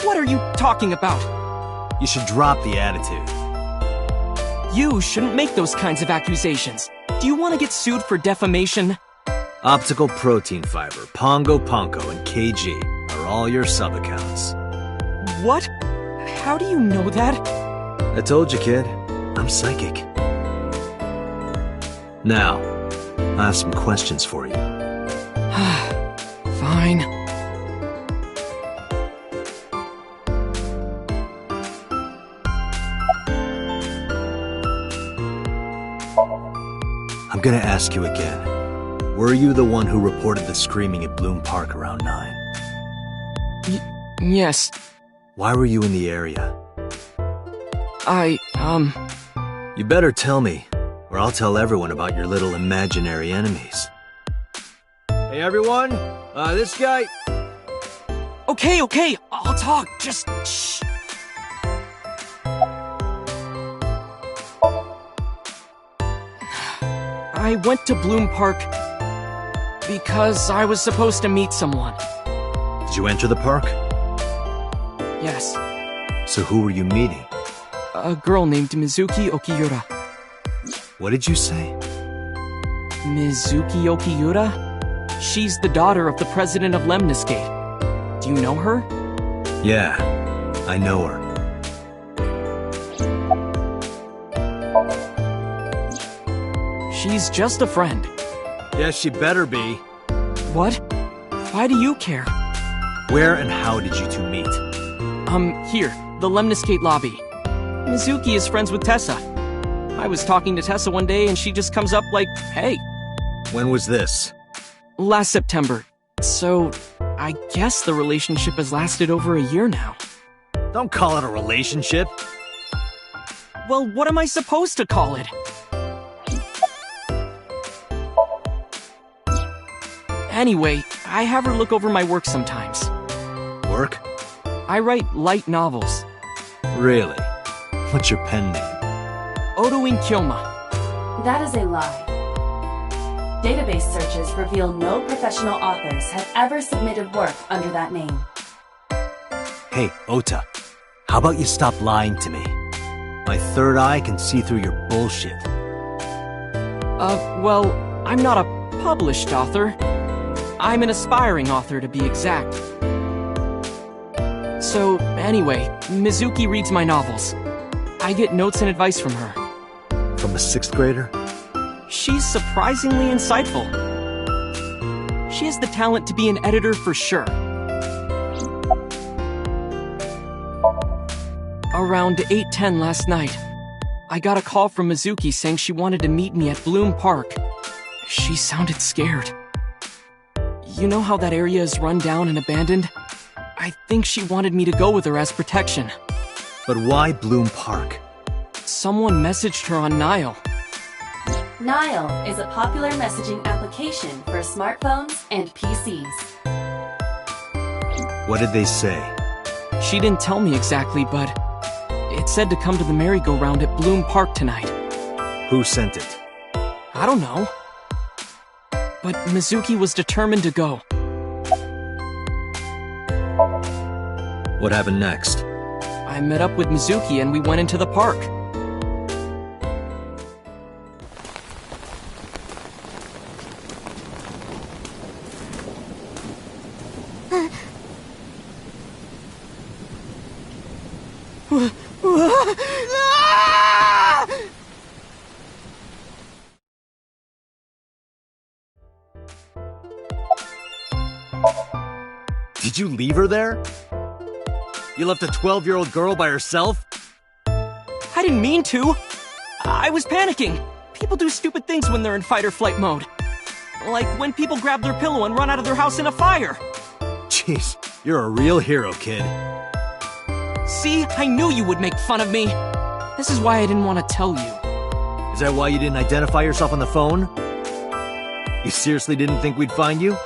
Speaker 3: What are you talking about?
Speaker 2: You should drop the attitude.
Speaker 3: You shouldn't make those kinds of accusations. Do you want to get sued for defamation?
Speaker 2: Optical protein fiber, Pongo Ponko, and KG are all your sub-accounts.
Speaker 3: What? How do you know that?
Speaker 2: I told you, kid. I'm psychic. Now, I have some questions for you.
Speaker 3: Fine.
Speaker 2: I'm gonna ask you again. Were you the one who reported the screaming at Bloom Park around 9?
Speaker 3: Yes.
Speaker 2: Why were you in the area?
Speaker 3: You
Speaker 2: You better tell me, or I'll tell everyone about your little imaginary enemies. Hey everyone, this guy...
Speaker 3: Okay, I'll talk. Just shh. I went to Bloom Park because I was supposed to meet someone.
Speaker 2: Did you enter the park?
Speaker 3: Yes,
Speaker 2: So who were you meeting?
Speaker 3: a girl named Mizuki Okiura.
Speaker 2: What did you say?
Speaker 3: Mizuki Okiura? She's the daughter of the president of Lemniscate. Do you know her?
Speaker 2: Yeah, I know her.
Speaker 3: She's just a friend.
Speaker 2: Yes, she better be.
Speaker 3: What? Why do you care?
Speaker 2: Where and how did you two meet?
Speaker 3: Here, the Lemniscate lobby. Mizuki is friends with Tessa. I was talking to Tessa one day and she just comes up like, hey.
Speaker 2: When was this?
Speaker 3: Last September. So, I guess the relationship has lasted over a year now.
Speaker 2: Don't call it a relationship.
Speaker 3: Well, what am I supposed to call it? Anyway, I have her look over my work sometimes.
Speaker 2: Work?
Speaker 3: I write light novels.
Speaker 2: Really? What's your pen name?
Speaker 3: Odoin Kyoma.
Speaker 5: That is a lie. Database searches reveal no professional authors have ever submitted work under that name.
Speaker 2: Hey, Ota. How about you stop lying to me? My third eye can see through your bullshit.
Speaker 3: Well, I'm not a published author. I'm an aspiring author, to be exact. So, anyway, Mizuki reads my novels. I get notes and advice from her.
Speaker 2: From a 6th grader?
Speaker 3: She's surprisingly insightful. She has the talent to be an editor for sure. Around 8:10 last night, I got a call from Mizuki saying she wanted to meet me at Bloom Park. She sounded scared. You know how that area is run down and abandoned? I think she wanted me to go with her as protection.
Speaker 2: But why Bloom Park?
Speaker 3: Someone messaged her on Nile.
Speaker 5: Nile is a popular messaging application for smartphones and PCs.
Speaker 2: What did they say?
Speaker 3: She didn't tell me exactly, but it said to come to the merry-go-round at Bloom Park tonight.
Speaker 2: Who sent it?
Speaker 3: I don't know. But Mizuki was determined to go.
Speaker 2: What happened next?
Speaker 3: I met up with Mizuki and we went into the park.
Speaker 2: Did you leave her there? You left a 12-year-old girl by herself?
Speaker 3: I didn't mean to. I was panicking. People do stupid things when they're in fight or flight mode. Like when people grab their pillow and run out of their house in a fire.
Speaker 2: Jeez, you're a real hero, kid.
Speaker 3: See, I knew you would make fun of me. This is why I didn't want to tell you.
Speaker 2: Is that why you didn't identify yourself on the phone? You seriously didn't think we'd find you?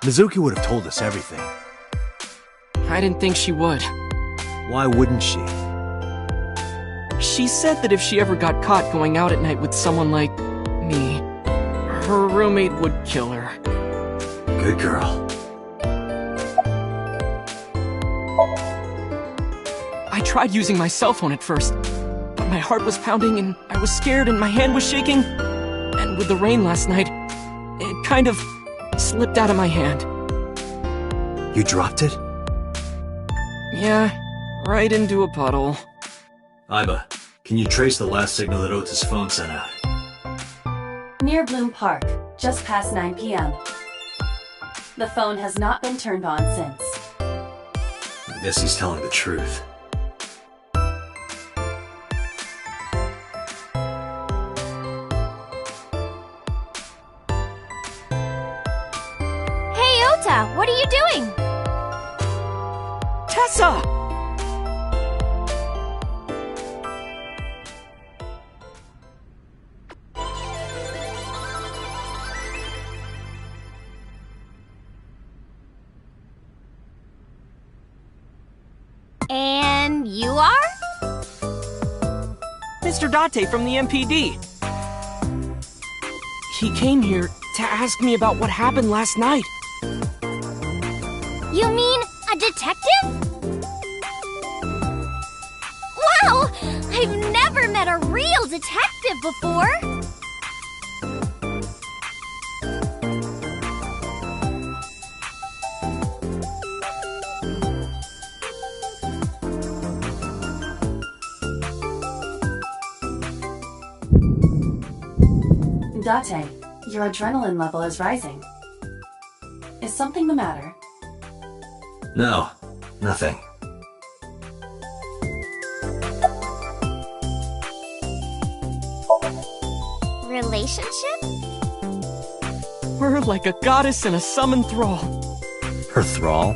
Speaker 2: Mizuki would have told us everything.
Speaker 3: I didn't think she would.
Speaker 2: Why wouldn't she?
Speaker 3: She said that if she ever got caught going out at night with someone like me, her roommate would kill her.
Speaker 2: Good girl.
Speaker 3: I tried using my cell phone at first, but my heart was pounding and I was scared and my hand was shaking. And with the rain last night, it kind of slipped out of my hand.
Speaker 2: You dropped it?
Speaker 3: Yeah, right into a puddle.
Speaker 2: Aiba, can you trace the last signal that Ota's phone sent out?
Speaker 5: Near Bloom Park, just past 9 p.m. The phone has not been turned on since.
Speaker 2: I guess he's telling the truth.
Speaker 8: Hey, Ota, what are you doing?
Speaker 3: Tessa!
Speaker 8: And you are?
Speaker 3: Mr. Date from the MPD. He came here to ask me about what happened last night.
Speaker 8: You mean a detective? Wow! I've never met a real detective before!
Speaker 5: Date, your adrenaline level is rising. Is something the matter?
Speaker 2: No, nothing.
Speaker 8: Relationship?
Speaker 3: We're like a goddess and a summoned thrall.
Speaker 2: Her thrall?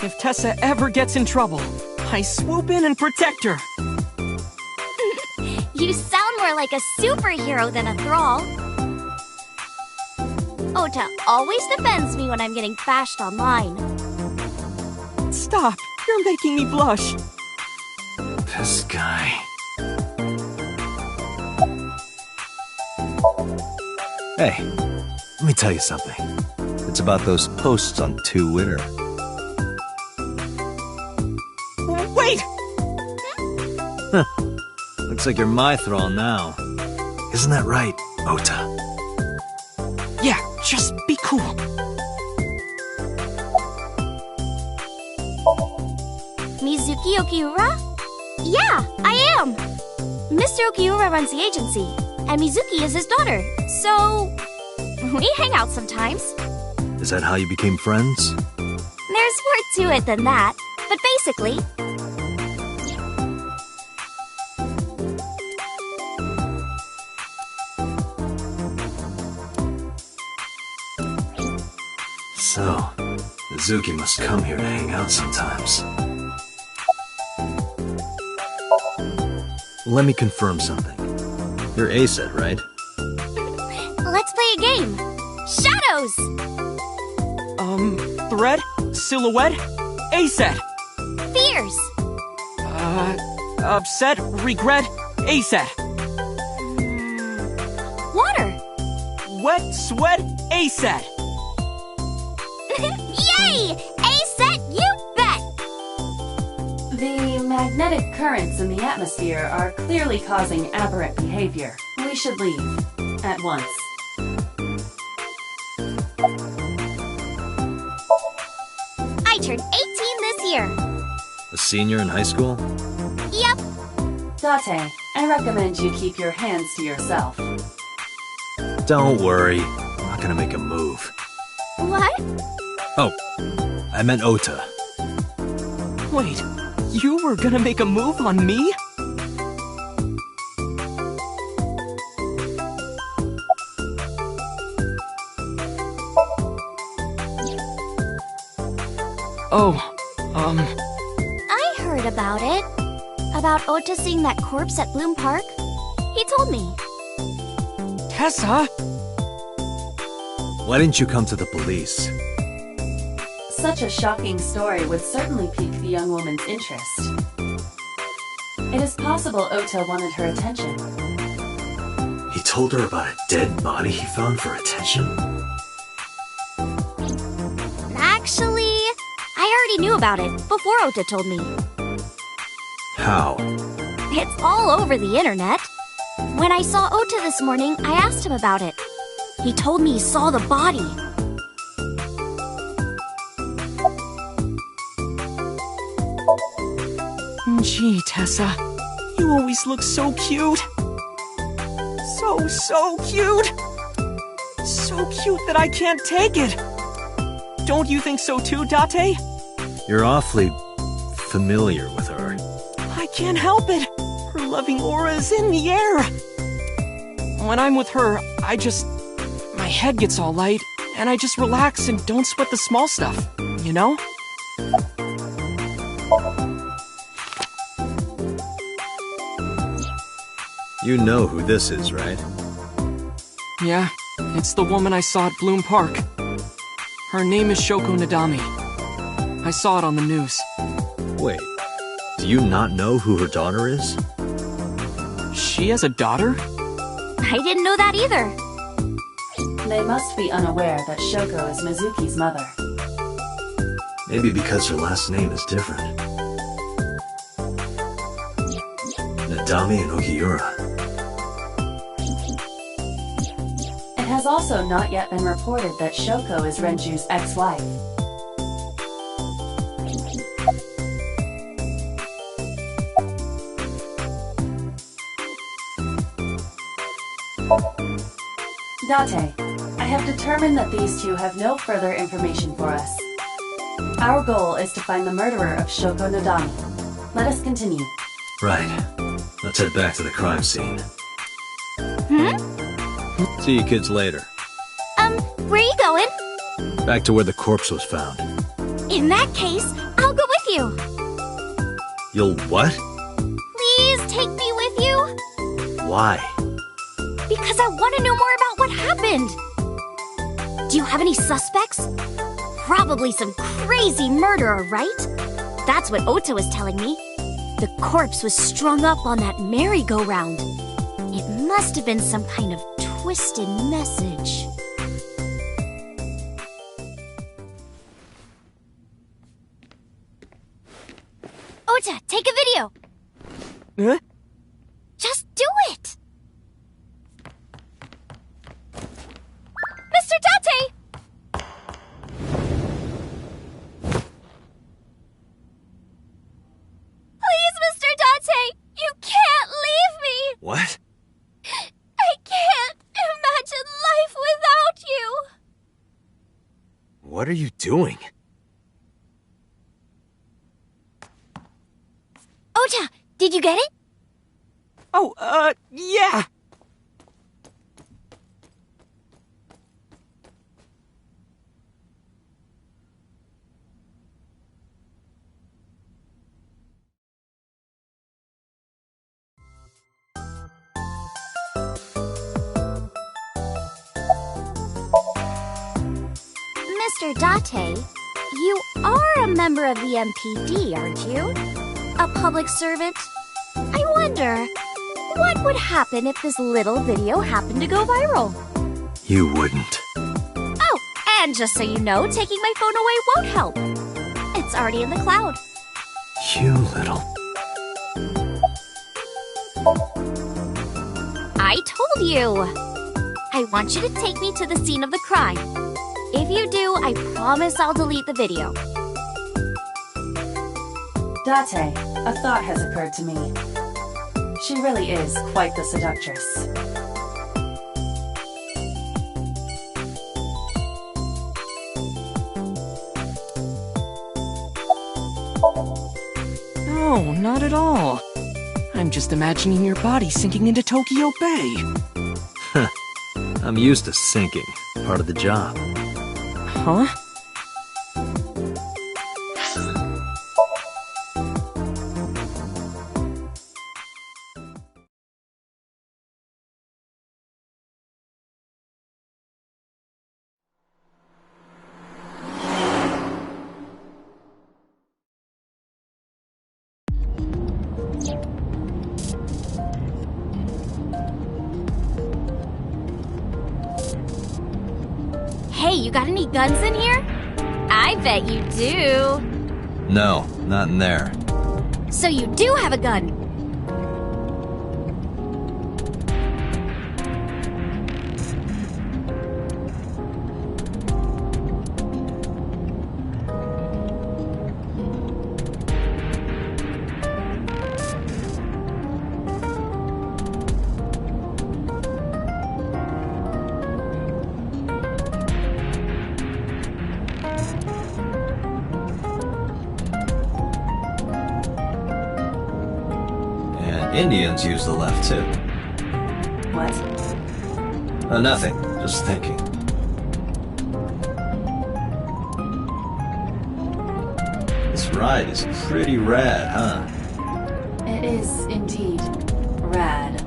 Speaker 3: If Tessa ever gets in trouble, I swoop in and protect her.
Speaker 8: You sound more like a superhero than a thrall. Ota always defends me when I'm getting bashed online.
Speaker 3: Stop! You're making me blush.
Speaker 2: This guy. Hey, let me tell you something. It's about those posts on Twitter.
Speaker 3: Wait!
Speaker 2: Huh. Looks like you're my thrall now. Isn't that right, Ota?
Speaker 3: Yeah, just be cool.
Speaker 8: Mizuki Okiura? Yeah, I am! Mr. Okiura runs the agency, and Mizuki is his daughter, so we hang out sometimes.
Speaker 2: Is that how you became friends?
Speaker 8: There's more to it than that, but basically...
Speaker 2: So, Mizuki must come here to hang out sometimes. Let me confirm something. You're A-set, right?
Speaker 8: Let's play a game! Shadows!
Speaker 3: Thread? Silhouette? A-set!
Speaker 8: Fears!
Speaker 3: Upset? Regret? A-set!
Speaker 8: Water!
Speaker 3: Wet? Sweat? A-set!
Speaker 8: Yay! A-set, you bet!
Speaker 5: The magnetic currents in the atmosphere are clearly causing aberrant behavior. We should leave. At once.
Speaker 8: I turned 18 this year.
Speaker 2: A senior in high school?
Speaker 8: Yep.
Speaker 5: Date, I recommend you keep your hands to yourself.
Speaker 2: Don't worry. I'm not gonna make a move.
Speaker 8: What?
Speaker 2: Oh, I meant Ota.
Speaker 3: Wait, you were gonna make a move on me? Oh,
Speaker 8: I heard about it. About Ota seeing that corpse at Bloom Park. He told me.
Speaker 3: Tessa?
Speaker 2: Why didn't you come to the police?
Speaker 5: Such a shocking story would certainly pique the young woman's interest. It is possible Ota wanted her attention.
Speaker 2: He told her about a dead body he found for attention?
Speaker 8: Actually, I already knew about it before Ota told me.
Speaker 2: How?
Speaker 8: It's all over the internet. When I saw Ota this morning, I asked him about it. He told me he saw the body.
Speaker 3: Gee, Tessa, you always look so cute. So cute. So cute that I can't take it. Don't you think so too, Date?
Speaker 2: You're awfully familiar with her.
Speaker 3: I can't help it. Her loving aura is in the air. When I'm with her, my head gets all light, and I just relax and don't sweat the small stuff, you know?
Speaker 2: You know who this is, right?
Speaker 3: Yeah, it's the woman I saw at Bloom Park. Her name is Shoko Nadami. I saw it on the news.
Speaker 2: Wait, do you not know who her daughter is?
Speaker 3: She has a daughter?
Speaker 8: I didn't know that either.
Speaker 5: They must be unaware that Shoko is Mizuki's mother.
Speaker 2: Maybe because her last name is different. Nadami and Okiura.
Speaker 5: It has also not yet been reported that Shoko is Renju's ex-wife. Date, I have determined that these two have no further information for us. Our goal is to find the murderer of Shoko Nadami. Let us continue.
Speaker 2: Right. Let's head back to the crime scene. See you kids later.
Speaker 8: Where are you going?
Speaker 2: Back to where the corpse was found.
Speaker 8: In that case, I'll go with you.
Speaker 2: You'll what?
Speaker 8: Please take me with you.
Speaker 2: Why?
Speaker 8: Because I want to know more about what happened. Do you have any suspects? Probably some crazy murderer, right? That's what Ota was telling me. The corpse was strung up on that merry-go-round. It must have been some kind of twisted message. Ota, take a video.
Speaker 3: Huh?
Speaker 8: Just do it. Mr. Date! Please, Mr. Date! You can't leave me!
Speaker 2: What?
Speaker 8: I can't imagine life without you!
Speaker 2: What are you doing?
Speaker 8: Ota, did you get it?
Speaker 3: Oh, yeah.
Speaker 8: Mr. Date, you are a member of the MPD, aren't you? A public servant? I wonder, what would happen if this little video happened to go viral?
Speaker 2: You wouldn't.
Speaker 8: Oh, and just so you know, taking my phone away won't help. It's already in the cloud.
Speaker 2: You little...
Speaker 8: I told you! I want you to take me to the scene of the crime. If you do, I promise I'll delete the video.
Speaker 5: Date, a thought has occurred to me. She really is quite the seductress.
Speaker 3: No, not at all. I'm just imagining your body sinking into Tokyo Bay.
Speaker 2: I'm used to sinking. Part of the job.
Speaker 3: Huh?
Speaker 8: you got any guns in here? I bet you do.
Speaker 2: No, not in there.
Speaker 8: So you do have a gun.
Speaker 2: Indians use the left, too.
Speaker 5: What?
Speaker 2: Nothing. Just thinking. This ride is pretty rad, huh?
Speaker 5: It is indeed rad.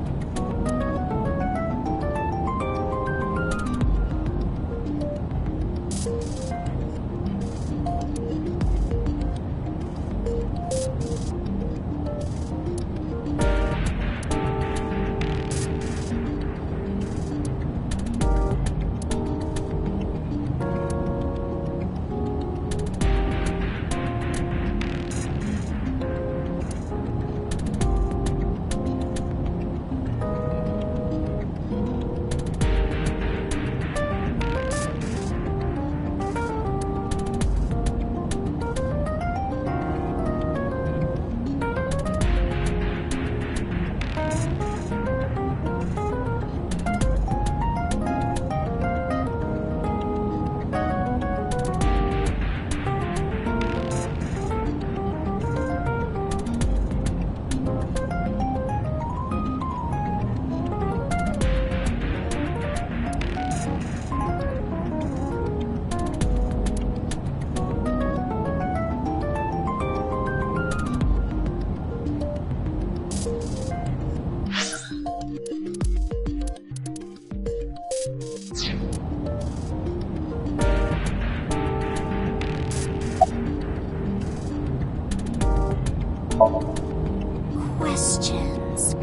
Speaker 8: Questions.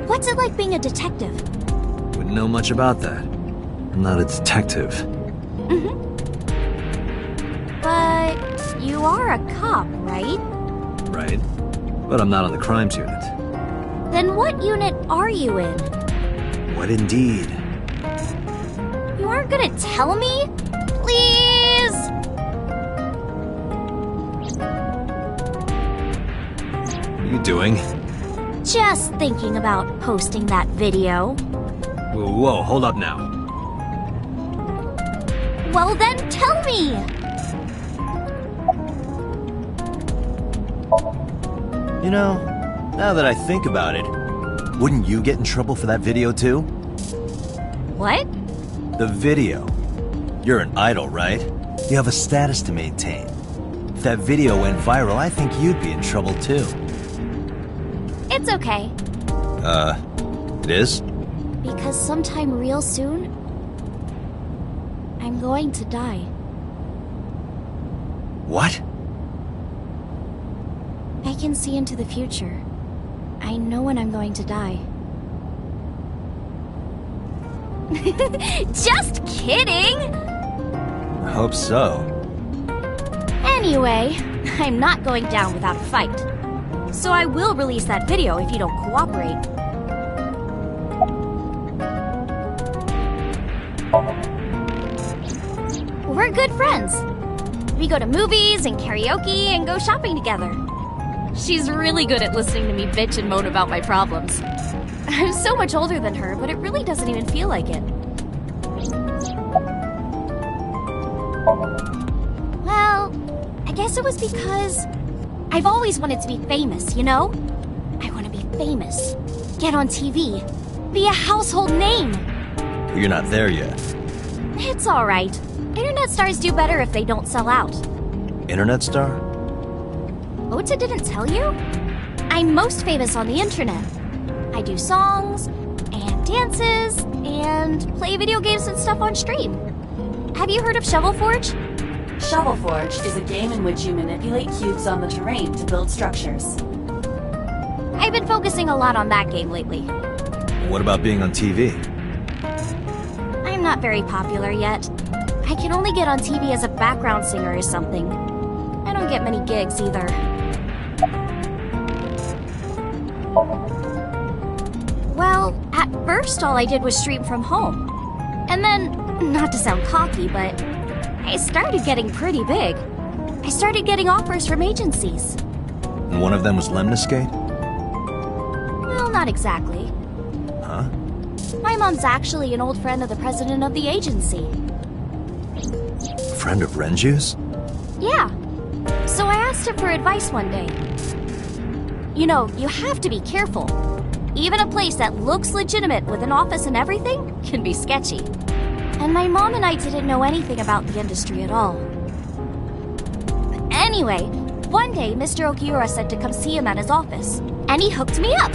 Speaker 8: What's it like being a detective?
Speaker 2: Wouldn't know much about that. I'm not a detective.
Speaker 8: But you are a cop, right?
Speaker 2: Right. But I'm not on the crimes unit.
Speaker 8: Then what unit are you in?
Speaker 2: What indeed?
Speaker 8: You aren't gonna tell me? Please?
Speaker 2: What are you doing?
Speaker 8: Just thinking about posting that video.
Speaker 2: Whoa, hold up now.
Speaker 8: Well then, tell me!
Speaker 2: You know, now that I think about it, wouldn't you get in trouble for that video too?
Speaker 8: What?
Speaker 2: The video. You're an idol, right? You have a status to maintain. If that video went viral, I think you'd be in trouble too.
Speaker 8: It's okay.
Speaker 2: It is?
Speaker 8: Because sometime real soon, I'm going to die.
Speaker 2: What?
Speaker 8: I can see into the future. I know when I'm going to die. Just kidding!
Speaker 2: I hope so.
Speaker 8: Anyway, I'm not going down without a fight. So I will release that video if you don't cooperate. We're good friends. We go to movies and karaoke and go shopping together. She's really good at listening to me bitch and moan about my problems. I'm so much older than her, but it really doesn't even feel like it. Well, I guess it was because I've always wanted to be famous, you know? I want to be famous, get on TV, be a household name.
Speaker 2: But you're not there yet.
Speaker 8: It's alright. Internet stars do better if they don't sell out.
Speaker 2: Internet star?
Speaker 8: Ota didn't tell you? I'm most famous on the internet. I do songs, and dances, and play video games and stuff on stream. Have you heard of Shovel Forge?
Speaker 5: Shovel Forge is a game in which you manipulate cubes on the terrain to build structures.
Speaker 8: I've been focusing a lot on that game lately.
Speaker 2: What about being on TV?
Speaker 8: not very popular yet. I can only get on TV as a background singer or something. I don't get many gigs either. Well, at first all I did was stream from home. And then, not to sound cocky, but I started getting pretty big. I started getting offers from agencies.
Speaker 2: And one of them was Lemniscate?
Speaker 8: Well, not exactly.
Speaker 2: Huh?
Speaker 8: My mom's actually an old friend of the president of the agency.
Speaker 2: Friend of Renju's?
Speaker 8: Yeah. So I asked him for advice one day. You know, you have to be careful. Even a place that looks legitimate with an office and everything can be sketchy. And my mom and I didn't know anything about the industry at all. Anyway, one day Mr. Okiura said to come see him at his office, and he hooked me up.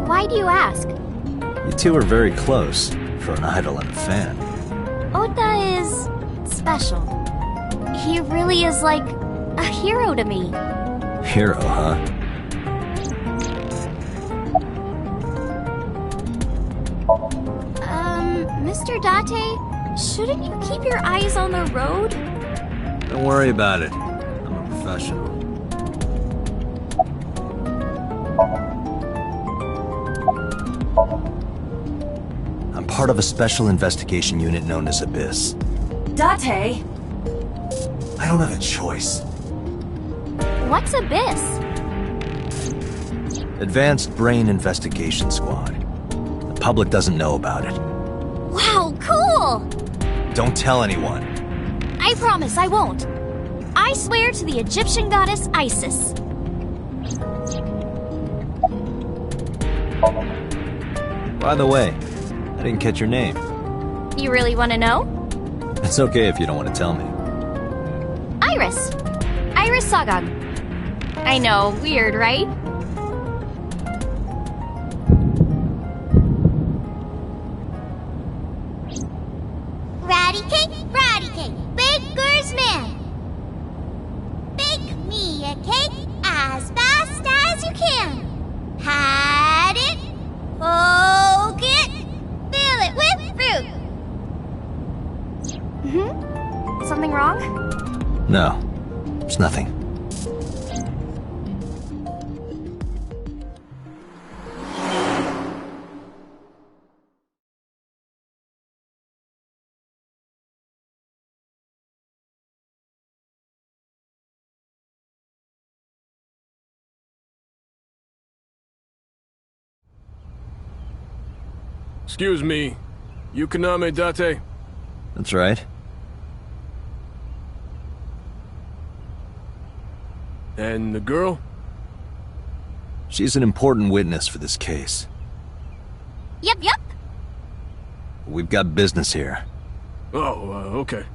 Speaker 8: Why do you ask?
Speaker 2: You two are very close, for an idol and a fan.
Speaker 8: Ota is special. He really is like a hero to me.
Speaker 2: Hero, huh?
Speaker 8: Mr. Date, shouldn't you keep your eyes on the road?
Speaker 2: Don't worry about it. I'm a professional. I'm part of a special investigation unit known as Abyss.
Speaker 5: Date!
Speaker 2: I don't have a choice.
Speaker 8: What's Abyss?
Speaker 2: Advanced Brain Investigation Squad. The public doesn't know about it.
Speaker 8: Wow, cool!
Speaker 2: Don't tell anyone.
Speaker 8: I promise I won't. I swear to the Egyptian goddess Isis.
Speaker 2: By the way, I didn't catch your name.
Speaker 8: You really want to know?
Speaker 2: It's okay if you don't want to tell me.
Speaker 8: Iris. Iris Sagan. I know, weird, right?
Speaker 9: Ratty cake, baker's man. Bake me a cake as fast as you can. Pat it, poke it, fill it with fruit.
Speaker 8: Something wrong?
Speaker 2: No, it's nothing.
Speaker 4: Excuse me, Yukaname Date?
Speaker 2: That's right.
Speaker 4: And the girl?
Speaker 2: She's an important witness for this case.
Speaker 8: Yep.
Speaker 2: We've got business here.
Speaker 4: Oh, okay.